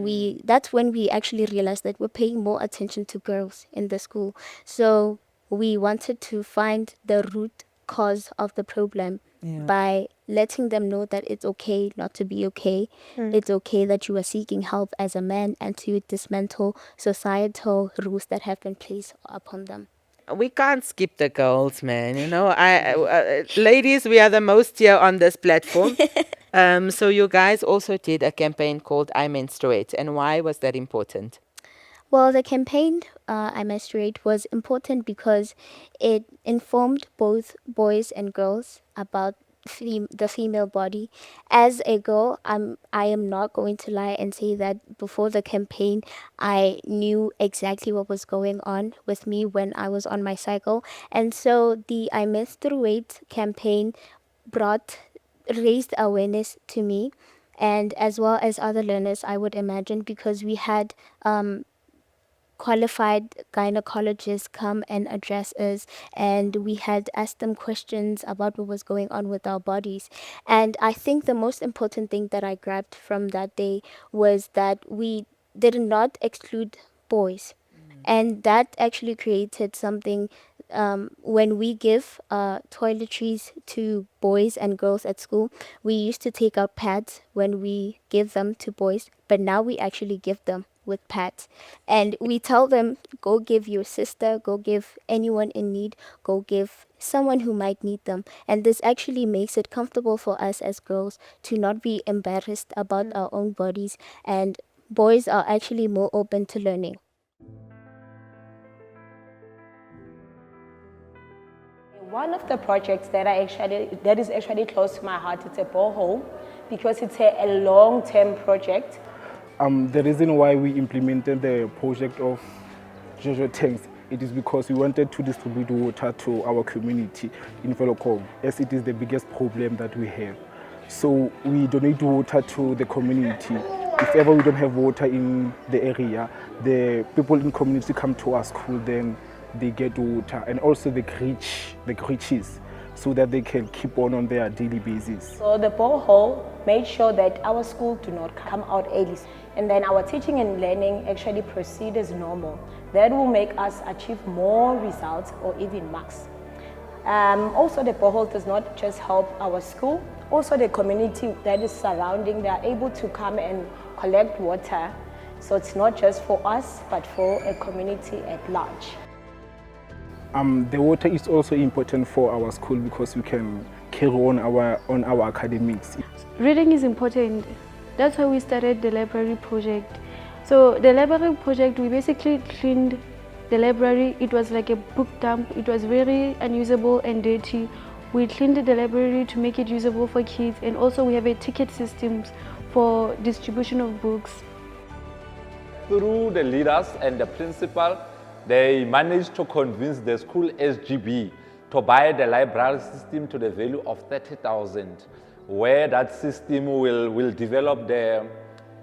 that's when we actually realized that we're paying more attention to girls in the school. So we wanted to find the root cause of the problem by letting them know that it's okay not to be okay. It's okay that you are seeking help as a man, and to dismantle societal rules that have been placed upon them. We can't skip the girls, man. You know, ladies, we are the most here on this platform. So you guys also did a campaign called I Menstruate. And why was that important? Well, the campaign I Menstruate was important because it informed both boys and girls about the female body. As a girl, I am not going to lie and say that before the campaign, I knew exactly what was going on with me when I was on my cycle. And so the I Menstruate campaign raised awareness to me, and as well as other learners, I would imagine, because we had qualified gynecologists come and address us, and we had asked them questions about what was going on with our bodies. And I think the most important thing that I grabbed from that day was that we did not exclude boys, and that actually created something when we give toiletries to boys and girls at school, we used to take out pads when we give them to boys, but now we actually give them with pads. And we tell them, go give your sister, go give anyone in need, go give someone who might need them. And this actually makes it comfortable for us as girls to not be embarrassed about our own bodies. And boys are actually more open to learning. One of the projects that is actually close to my heart, it's a borehole, because it's a long-term project. The reason why we implemented the project of Jojo tanks, it is because we wanted to distribute water to our community in Volocom, as it is the biggest problem that we have. So we donate water to the community. If ever we don't have water in the area, the people in the community come to our school, then they get water, and also the creches, so that they can keep on their daily basis. So the borehole made sure that our school do not come out early, and then our teaching and learning actually proceed as normal. That will make us achieve more results or even marks. Also, the borehole does not just help our school, also the community that is surrounding, they are able to come and collect water. So it's not just for us, but for a community at large. The water is also important for our school because we can carry on our academics. Reading is important. That's why we started the library project. So the library project, we basically cleaned the library. It was like a book dump. It was very unusable and dirty. We cleaned the library to make it usable for kids, and also we have a ticket system for distribution of books. Through the leaders and the principal, they managed to convince the school SGB to buy the library system to the value of 30,000, where that system will develop the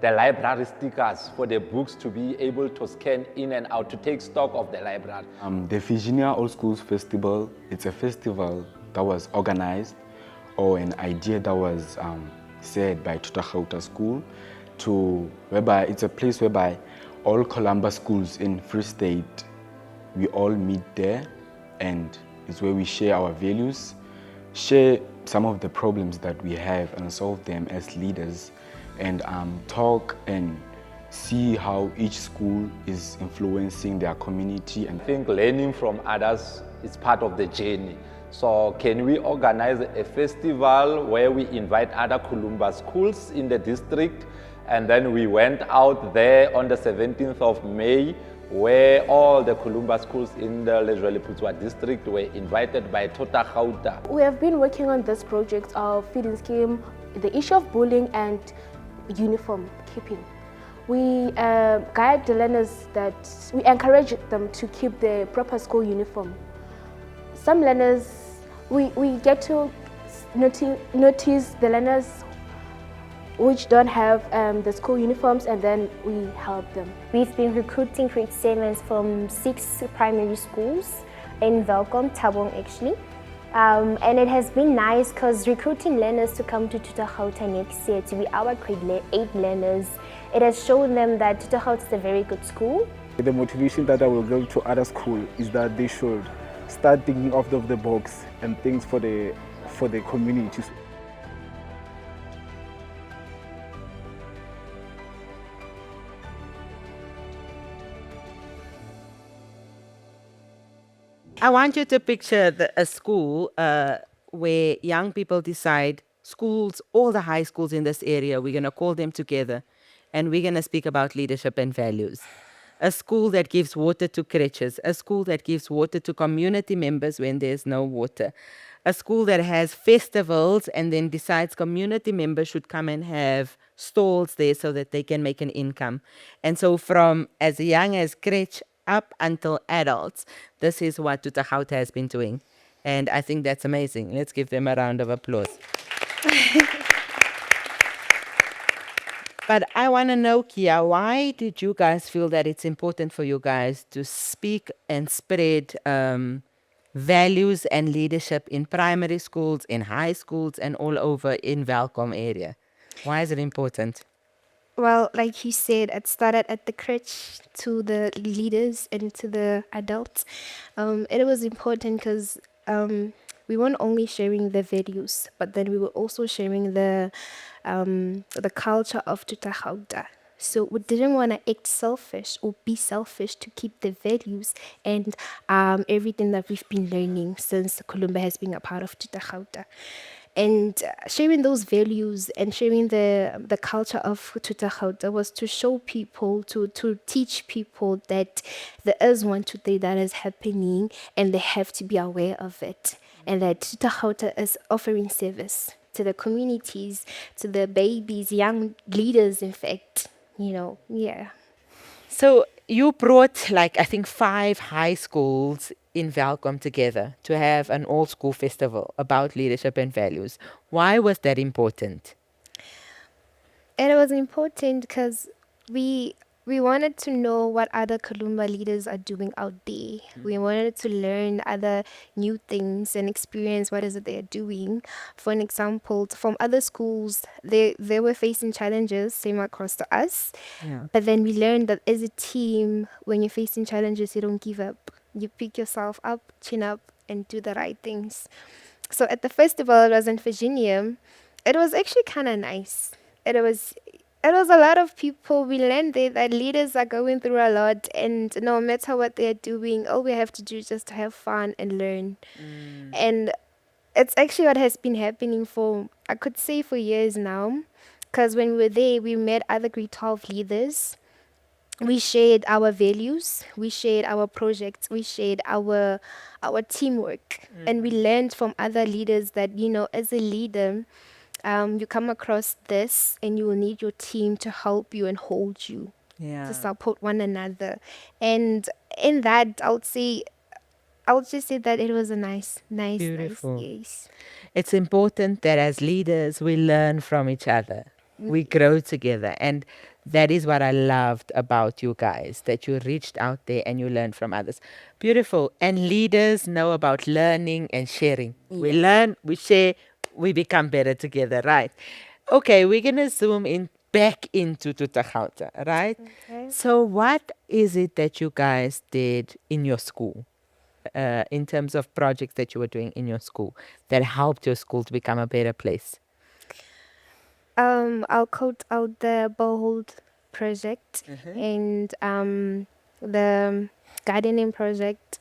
library stickers for the books to be able to scan in and out to take stock of the library. The Virginia All Schools Festival, it's a festival that was organized, or an idea that was said by Thotagauta School, whereby it's a place whereby all Columba schools in Free State, we all meet there, and it's where we share our values, share some of the problems that we have and solve them as leaders, and talk and see how each school is influencing their community. And I think learning from others is part of the journey. So can we organize a festival where we invite other Columba schools in the district, and then we went out there on the 17th of May, where all the Columba schools in the Lejweleputswa district were invited by Thotagauta. We have been working on this project of feeding scheme, the issue of bullying and uniform keeping. We guide the learners that we encourage them to keep the proper school uniform. Some learners, we get to notice the learners which don't have the school uniforms, and then we help them. We've been recruiting grade 7s from 6 primary schools in Welkom, Tabong actually. And it has been nice because recruiting learners to come to Thotagauta next year to be our grade 8 learners, it has shown them that Thotagauta is a very good school. The motivation that I will give to other schools is that they should start thinking out of the box and things for the communities. I want you to picture a school where young people decide, schools, all the high schools in this area, we're going to call them together and we're going to speak about leadership and values. A school that gives water to creches, a school that gives water to community members when there's no water, a school that has festivals and then decides community members should come and have stalls there so that they can make an income. And so from as young as crèche up until adults, this is what Thotagauta has been doing. And I think that's amazing. Let's give them a round of applause. But I want to know, Kia, why did you guys feel that it's important for you guys to speak and spread values and leadership in primary schools, in high schools, and all over in Welkom area? Why is it important? Well, like you said, it started at the crèche to the leaders and to the adults. It was important because we weren't only sharing the values, but then we were also sharing the culture of Thotagauta. So we didn't want to act selfish or be selfish to keep the values and everything that we've been learning since Columba has been a part of Thotagauta. And sharing those values and sharing the culture of Thotagauta was to show people, to teach people that there is one today that is happening and they have to be aware of it. And that Thotagauta is offering service to the communities, to the babies, young leaders, in fact, yeah. So you brought, like, I think 5 high schools in Welkom together to have an all-school festival about leadership and values. Why was that important? And it was important because we wanted to know what other Columba leaders are doing out there. We wanted to learn other new things and experience what is it they're doing. For an example, from other schools, they were facing challenges same across to us. Yeah. But then we learned that as a team, when you're facing challenges, you don't give up. You pick yourself up, chin up, and do the right things. So at the festival, it was in Virginia. It was actually kind of nice. It was a lot of people. We learned there that leaders are going through a lot, and no matter what they're doing, all we have to do is just to have fun and learn. And it's actually what has been happening for, I could say, for years now. Because when we were there, we met other grade 12 leaders. We shared our values, we shared our projects, we shared our teamwork, and we learned from other leaders that as a leader, you come across this and you will need your team to help you and hold you, Yeah. to support one another. And in that, I'll just say that it was a nice Beautiful. yes. It's important that as leaders, we learn from each other. We grow together. And that is what I loved about you guys, that you reached out there and you learned from others. Beautiful. And leaders know about learning and sharing. We learn, we share, we become better together, right? Okay, we're going to zoom in back into Thotagauta, right? Okay. So what is it that you guys did in your school? In terms of projects that you were doing in your school that helped your school to become a better place? I'll quote out the Bold project and the gardening project,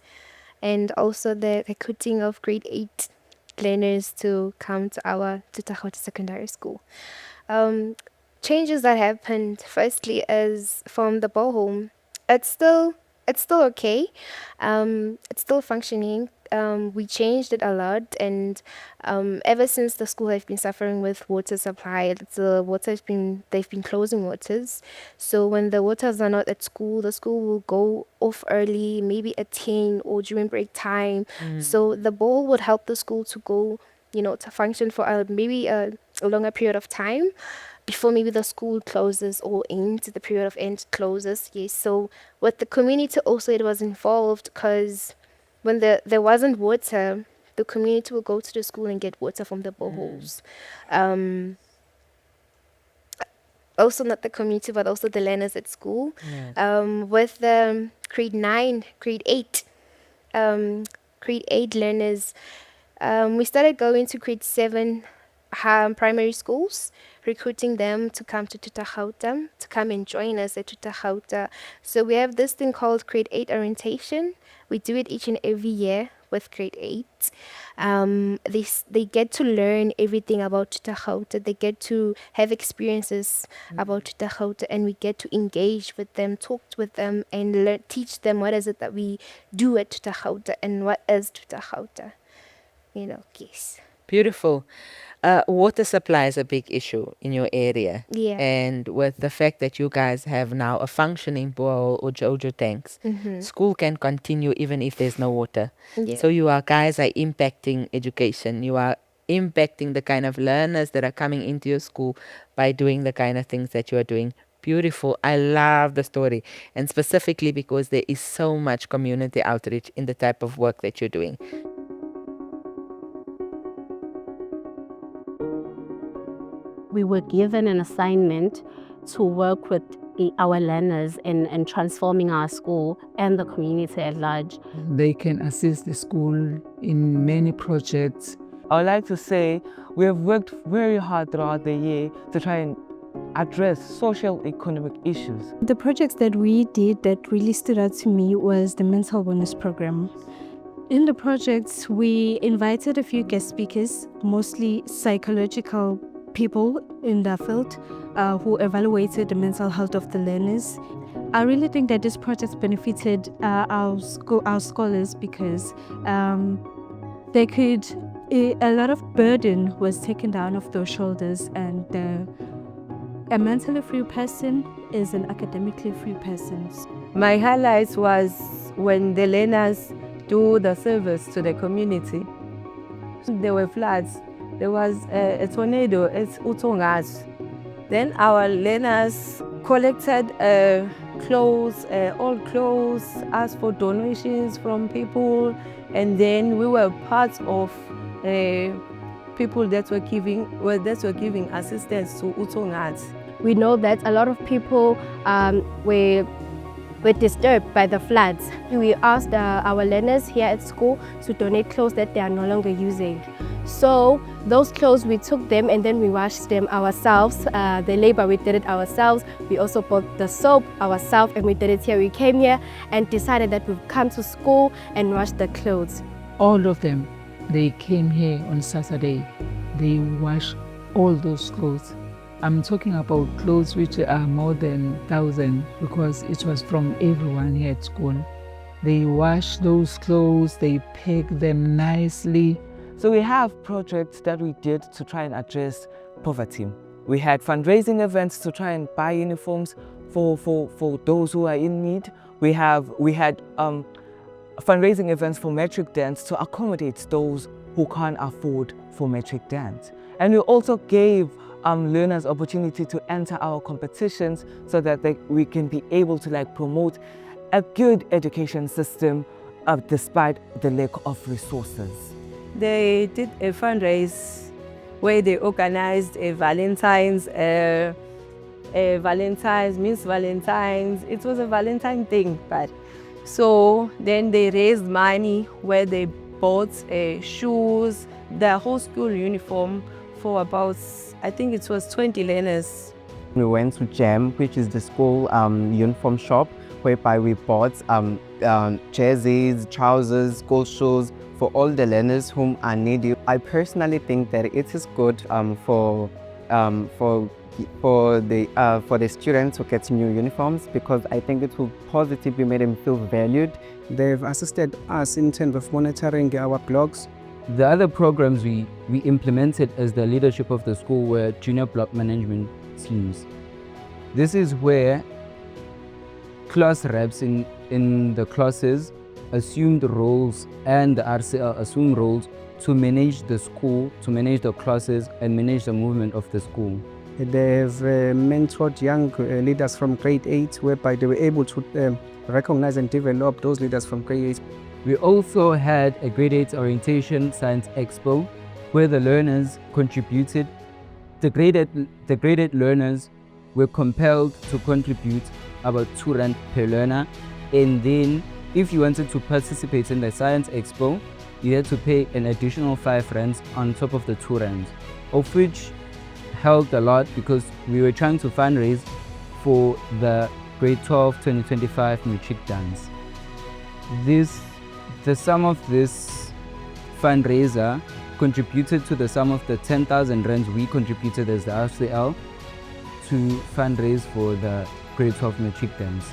and also the recruiting of grade 8 learners to come to our Thotagauta Secondary School. Changes that happened firstly is from the borehole. It's still okay. It's still functioning. We changed it a lot, and ever since the school have been suffering with water supply, they've been closing waters. So when the waters are not at school, the school will go off early, maybe at 10 or during break time. So the bowl would help the school to go, to function for maybe a longer period of time before maybe the school closes or ends, the period of end closes. Yes. So with the community also, it was involved because when there wasn't water, the community will go to the school and get water from the boreholes. Also not the community, but also the learners at school. With the grade 9, grade 8, grade 8 learners, we started going to grade 7 primary schools, recruiting them to come to Thotagauta, to come and join us at Thotagauta. So we have this thing called grade 8 orientation. We do it each and every year with grade 8. They get to learn everything about Thotagauta. They get to have experiences about Thotagauta, and we get to engage with them, talk with them, and teach them what is it that we do at Thotagauta and what is Thotagauta. Yes. Beautiful. Water supply is a big issue in your area. Yeah. And with the fact that you guys have now a functioning borehole or Jojo tanks, school can continue even if there's no water. Yeah. So you guys are impacting education. You are impacting the kind of learners that are coming into your school by doing the kind of things that you are doing. Beautiful. I love the story. And specifically because there is so much community outreach in the type of work that you're doing. We were given an assignment to work with our learners and transforming our school and the community at large. They can assist the school in many projects. I would like to say we have worked very hard throughout the year to try and address social economic issues. The projects that we did that really stood out to me was the mental wellness program. In the projects, we invited a few guest speakers, mostly psychological people in the field, who evaluated the mental health of the learners. I really think that this project benefited our scholars because a lot of burden was taken down off their shoulders, and a mentally free person is an academically free person. My highlights was when the learners do the service to the community. There were floods. There was a tornado at Utongas. Then our learners collected clothes, old clothes, asked for donations from people, and then we were part of people that were giving assistance to Utongas. We know that a lot of people were disturbed by the floods. We asked our learners here at school to donate clothes that they are no longer using. So those clothes, we took them and then we washed them ourselves. The labor, we did it ourselves. We also bought the soap ourselves and we did it here. We came here and decided that we'd come to school and wash the clothes. All of them, they came here on Saturday. They washed all those clothes. I'm talking about clothes which are more than 1,000 because it was from everyone here at school. They wash those clothes, they pack them nicely. So we have projects that we did to try and address poverty. We had fundraising events to try and buy uniforms for those who are in need. We had fundraising events for metric dance to accommodate those who can't afford for metric dance. And we also gave learners opportunity to enter our competitions so that we can be able to promote a good education system despite the lack of resources. They did a fundraise where they organized a Valentine's, Miss Valentine's. It was a Valentine thing, but so then they raised money where they bought shoes, the whole school uniform for about, I think it was 20 learners. We went to GEM, which is the school uniform shop, whereby we bought jerseys, trousers, school shoes for all the learners whom are needy. I personally think that it is good for the students to get new uniforms because I think it will positively make them feel valued. They've assisted us in terms of monitoring our blogs. The other programs we implemented as the leadership of the school were junior block management teams. This is where class reps in the classes assumed roles and the RCL assumed roles to manage the school, to manage the classes and manage the movement of the school. They've mentored young leaders from grade 8 whereby they were able to recognize and develop those leaders from grade 8. We also had a grade 8 orientation science expo where the learners contributed. The grade 8 learners were compelled to contribute about R2 per learner, and then if you wanted to participate in the science expo, you had to pay an additional R5 on top of the R2, of which helped a lot because we were trying to fundraise for the grade 12 2025 matric dance. The sum of this fundraiser contributed to the sum of the 10,000 rands we contributed as the RCL to fundraise for the grade 12 matric dance.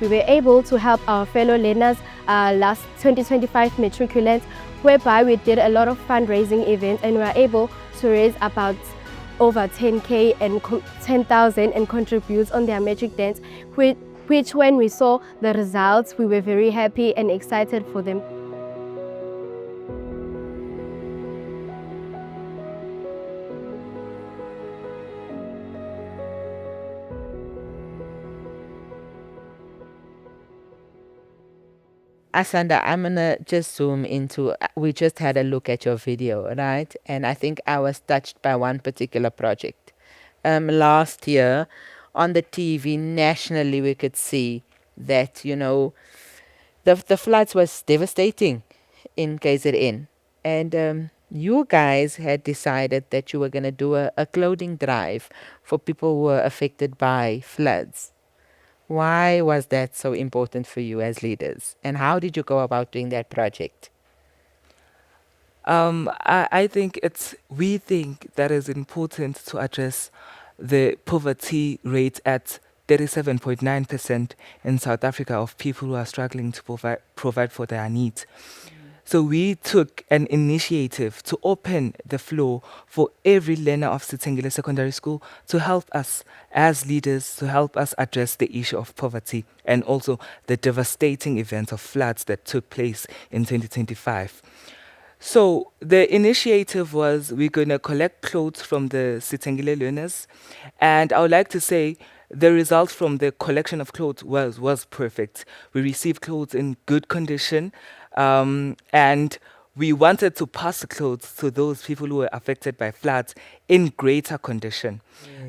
We were able to help our fellow learners last 2025 matriculants, whereby we did a lot of fundraising events and we were able to raise about over 10K and 10,000 and contribute on their matric dance, which when we saw the results, we were very happy and excited for them. Asanda, I'm gonna just zoom into, we just had a look at your video, right? And I think I was touched by one particular project. Last year on the TV nationally, we could see that, the floods was devastating in KZN. And you guys had decided that you were going to do a clothing drive for people who were affected by floods. Why was that so important for you as leaders? And how did you go about doing that project? I think we think that is important to address the poverty rate at 37.9% in South Africa of people who are struggling to provide for their needs. So we took an initiative to open the floor for every learner of Sithengile Secondary School to help us as leaders, to help us address the issue of poverty and also the devastating events of floods that took place in 2025. So the initiative was we're going to collect clothes from the Sithengile learners, and I would like to say the result from the collection of clothes was perfect. We received clothes in good condition, and we wanted to pass the clothes to those people who were affected by floods in greater condition.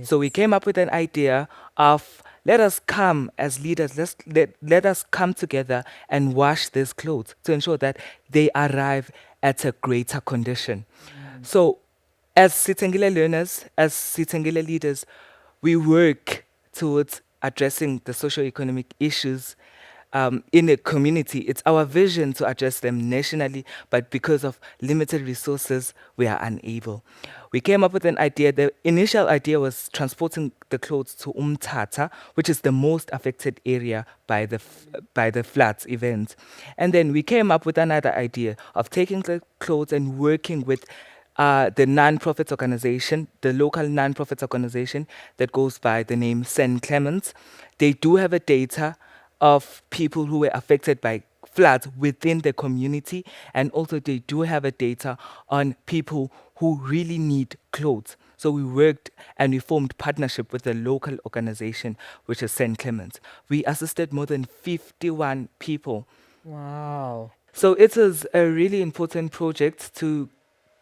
So we came up with an idea of let us come as leaders, let us come together and wash these clothes to ensure that they arrive at a greater condition. So as Sithengile learners, as Sithengile leaders, we work towards addressing the socio-economic issues in a community. It's our vision to address them nationally, but because of limited resources, we are unable. We came up with an idea. The initial idea was transporting the clothes to Umtata, which is the most affected area by the floods event. And then we came up with another idea of taking the clothes and working with the non-profit organization, the local non-profit organization that goes by the name St. Clements. They do have a data of people who were affected by floods within the community, and also they do have a data on people who really need clothes. So we worked and we formed partnership with the local organization, which is St. Clements. We assisted more than 51 people. Wow. So it is a really important project to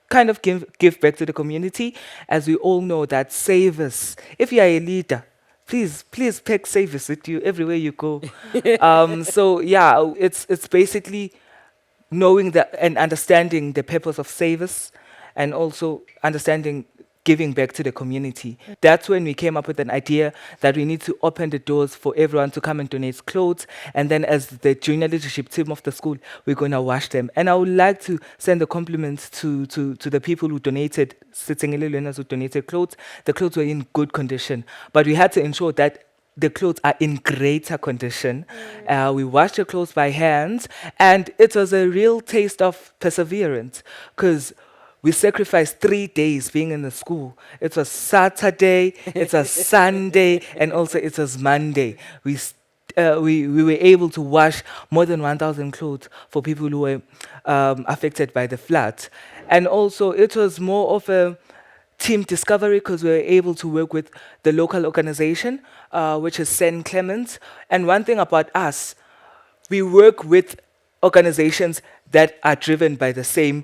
kind of give back to the community, as we all know that savers, if you are a leader, please pack savers with you everywhere you go. So yeah, it's basically knowing that and understanding the purpose of savers, and also understanding giving back to the community. That's when we came up with an idea that we need to open the doors for everyone to come and donate clothes. And then as the junior leadership team of the school, we're going to wash them. And I would like to send a compliment to the people who donated, Sithengile learners who donated clothes. The clothes were in good condition, but we had to ensure that the clothes are in greater condition. We washed the clothes by hand, and it was a real taste of perseverance, because we sacrificed 3 days being in the school. It was Saturday, it was Sunday, and also it was Monday. We were able to wash more than 1,000 clothes for people who were affected by the flood. And also it was more of a team discovery, because we were able to work with the local organization, which is St. Clements. And one thing about us, we work with organizations that are driven by the same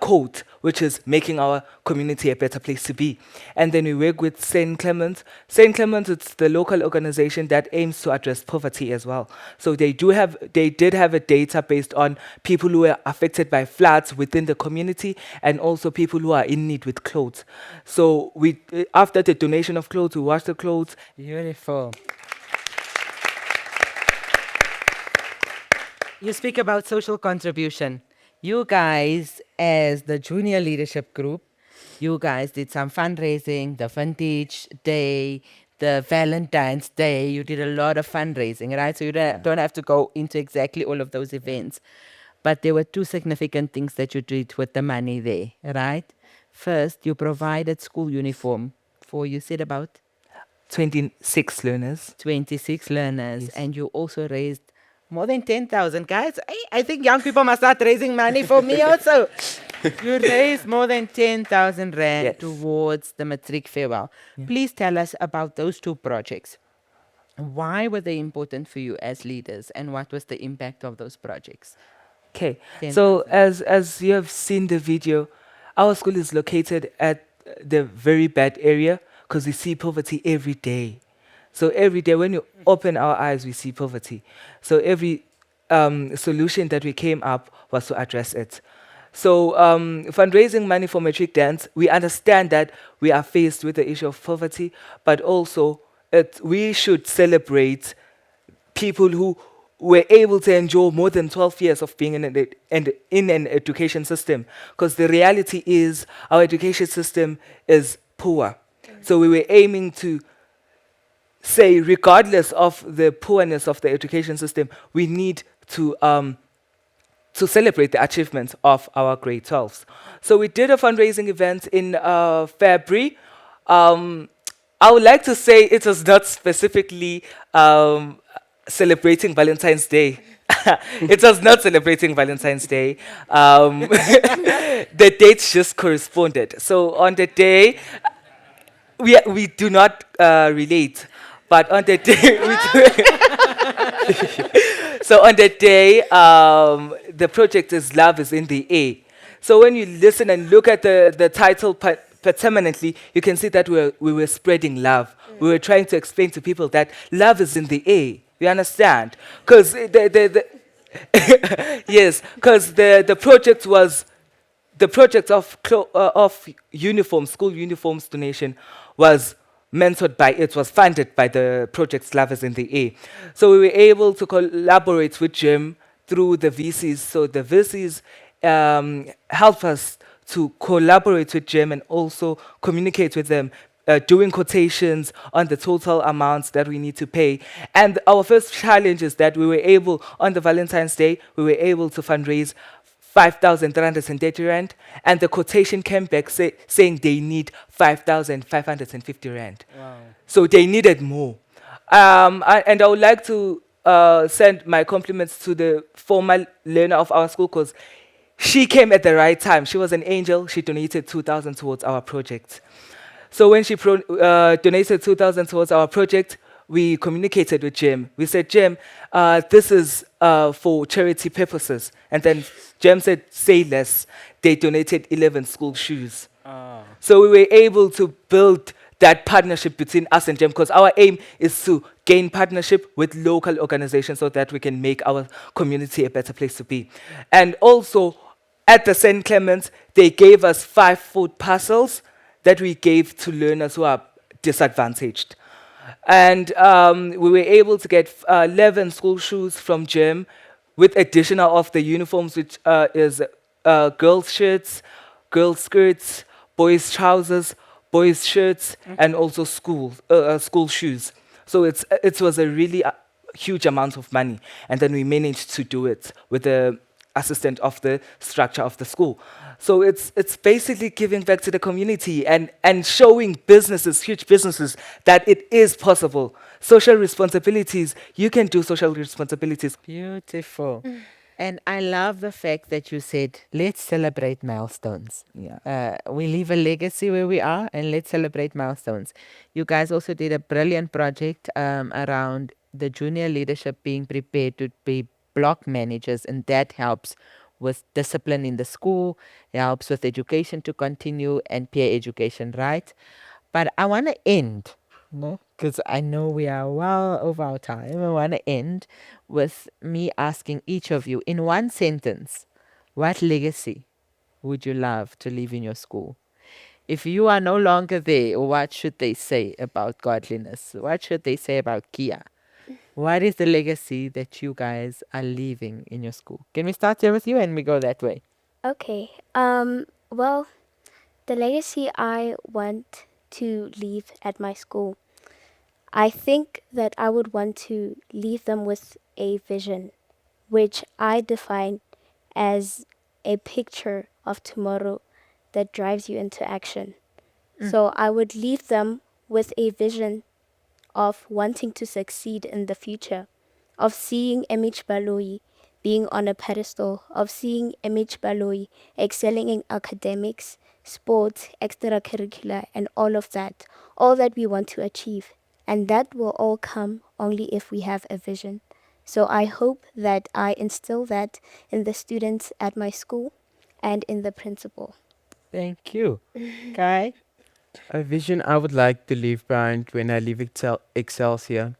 code, which is making our community a better place to be. And then we work with St. Clements. St. Clements, it's the local organization that aims to address poverty as well. So they did have a data based on people who were affected by floods within the community, and also people who are in need with clothes. So we, after the donation of clothes, we wash the clothes. Beautiful. You speak about social contribution. You guys, as the junior leadership group, you guys did some fundraising, the Vintage Day, the Valentine's Day. You did a lot of fundraising, right? So you don't have to go into exactly all of those events. But there were two significant things that you did with the money there, right? First, you provided school uniform for, you said about? 26 learners. 26 learners. Yes. And you also raised more than 10,000. Guys, I think young people must start raising money for me also. You raised more than 10,000 rand towards the matric farewell. Yeah. Please tell us about those two projects. Why were they important for you as leaders, and what was the impact of those projects? Okay, so as you have seen the video, our school is located at the very bad area, because we see poverty every day. So every day when you open our eyes, we see poverty. So every solution that we came up was to address it. So fundraising money for matric dance, we understand that we are faced with the issue of poverty, but also we should celebrate people who were able to endure more than 12 years of being in an education system. Because the reality is our education system is poor. So we were aiming to say, regardless of the poorness of the education system, we need to celebrate the achievements of our grade 12s. So we did a fundraising event in February. I would like to say it was not specifically celebrating Valentine's Day. It was not celebrating Valentine's Day. The dates just corresponded. So on the day, we do not relate, but on the day, so on the day, the project is Love is in the Air. So when you listen and look at the title permanently, you can see that we were spreading love. We were trying to explain to people that love is in the air. You understand? Because yes, because the project was the project of uniforms, school uniforms donation was mentored by it, was funded by the project's Love is in the Air. So we were able to collaborate with Jim through the VCs. So the VCs help us to collaborate with Jim and also communicate with them, doing quotations on the total amounts that we need to pay. And our first challenge is that we were able, on the Valentine's Day, we were able to fundraise 5,330 rand, and the quotation came back saying they need 5,550 rand. Wow. So they needed more. And I would like to send my compliments to the former learner of our school, because she came at the right time. She was an angel. She donated 2,000 towards our project. So when she donated 2,000 towards our project, we communicated with Jim. We said, Jim, this is for charity purposes. And then Jim said, say less. They donated 11 school shoes. So we were able to build that partnership between us and Jim, because our aim is to gain partnership with local organizations so that we can make our community a better place to be. And also, at the St. Clements, they gave us 5 food parcels that we gave to learners who are disadvantaged. And we were able to get 11 school shoes from Jim, with additional of the uniforms, which is girls' shirts, girls' skirts, boys' trousers, boys' shirts, and also school shoes. So it was a really huge amount of money. And then we managed to do it with the assistant of the structure of the school. So it's basically giving back to the community and showing businesses, huge businesses, that it is possible. Social responsibilities, you can do social responsibilities. Beautiful. And I love the fact that you said, let's celebrate milestones. Yeah. We leave a legacy where we are, and let's celebrate milestones. You guys also did a brilliant project around the junior leadership being prepared to be block managers, and that helps with discipline in the school, it helps with education to continue and peer education, right? But I want to end, because I know we are well over our time. I want to end with me asking each of you, in one sentence, what legacy would you love to leave in your school? If you are no longer there, what should they say about godliness? What should they say about Kia? What is the legacy that you guys are leaving in your school? Can we start here with you and we go that way? Okay. Well, the legacy I want to leave at my school, I think that I would want to leave them with a vision, which I define as a picture of tomorrow that drives you into action. So I would leave them with a vision of wanting to succeed in the future, of seeing Baloyi being on a pedestal, of seeing Baloyi excelling in academics, sports, extracurricular, and all of that, all that we want to achieve. And that will all come only if we have a vision. So I hope that I instill that in the students at my school and in the principal. Thank you. Kai? A vision I would like to leave behind when I leave Excelsior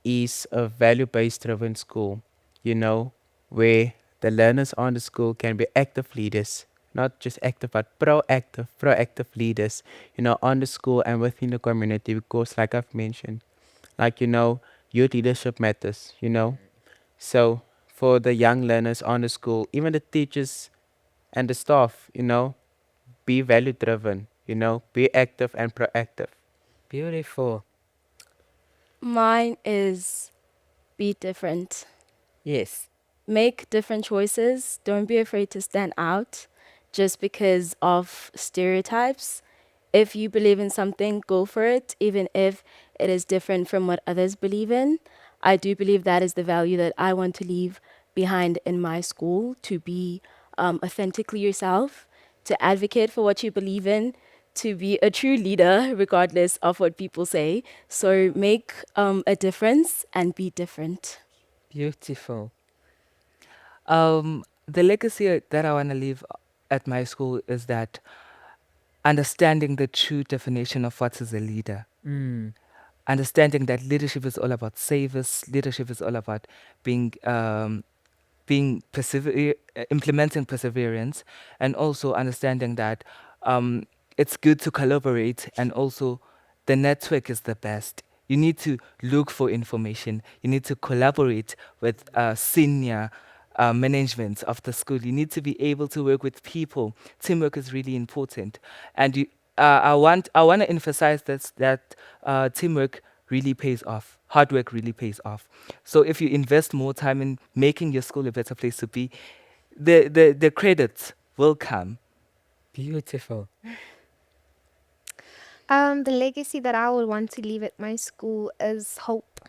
is a value-based driven school, you know, where the learners on the school can be active leaders, not just active but proactive leaders, on the school and within the community. Because like I've mentioned, youth leadership matters, so for the young learners on the school, even the teachers and the staff, be value driven, be active and proactive. Beautiful. Mine is be different. Yes. Make different choices. Don't be afraid to stand out just because of stereotypes. If you believe in something, go for it, even if it is different from what others believe in. I do believe that is the value that I want to leave behind in my school, to be authentically yourself, to advocate for what you believe in, to be a true leader, regardless of what people say. So make a difference and be different. Beautiful. The legacy that I want to leave at my school is that understanding the true definition of what is a leader. Mm. Understanding that leadership is all about service, leadership is all about being implementing perseverance, and also understanding that it's good to collaborate, and also the network is the best. You need to look for information. You need to collaborate with senior management of the school. You need to be able to work with people. Teamwork is really important, and I want to emphasize that teamwork really pays off. Hard work really pays off. So if you invest more time in making your school a better place to be, the credits will come. Beautiful. The legacy that I would want to leave at my school is hope.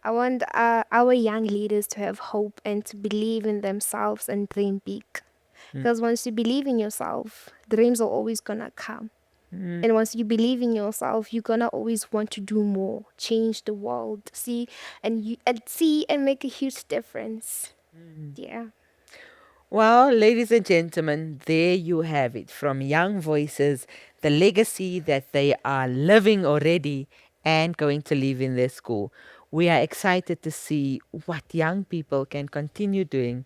I want our young leaders to have hope and to believe in themselves and dream big. Because once you believe in yourself, dreams are always gonna come. And once you believe in yourself, you're gonna always want to do more, change the world, see and make a huge difference. Yeah. Well, ladies and gentlemen, there you have it. From young voices, the legacy that they are living already and going to live in their school. We are excited to see what young people can continue doing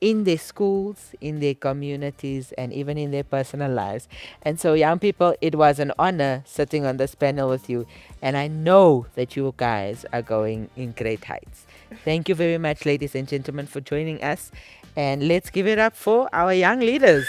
in their schools, in their communities, and even in their personal lives. And so, young people, it was an honor sitting on this panel with you. And I know that you guys are going in great heights. Thank you very much, ladies and gentlemen, for joining us. And let's give it up for our young leaders.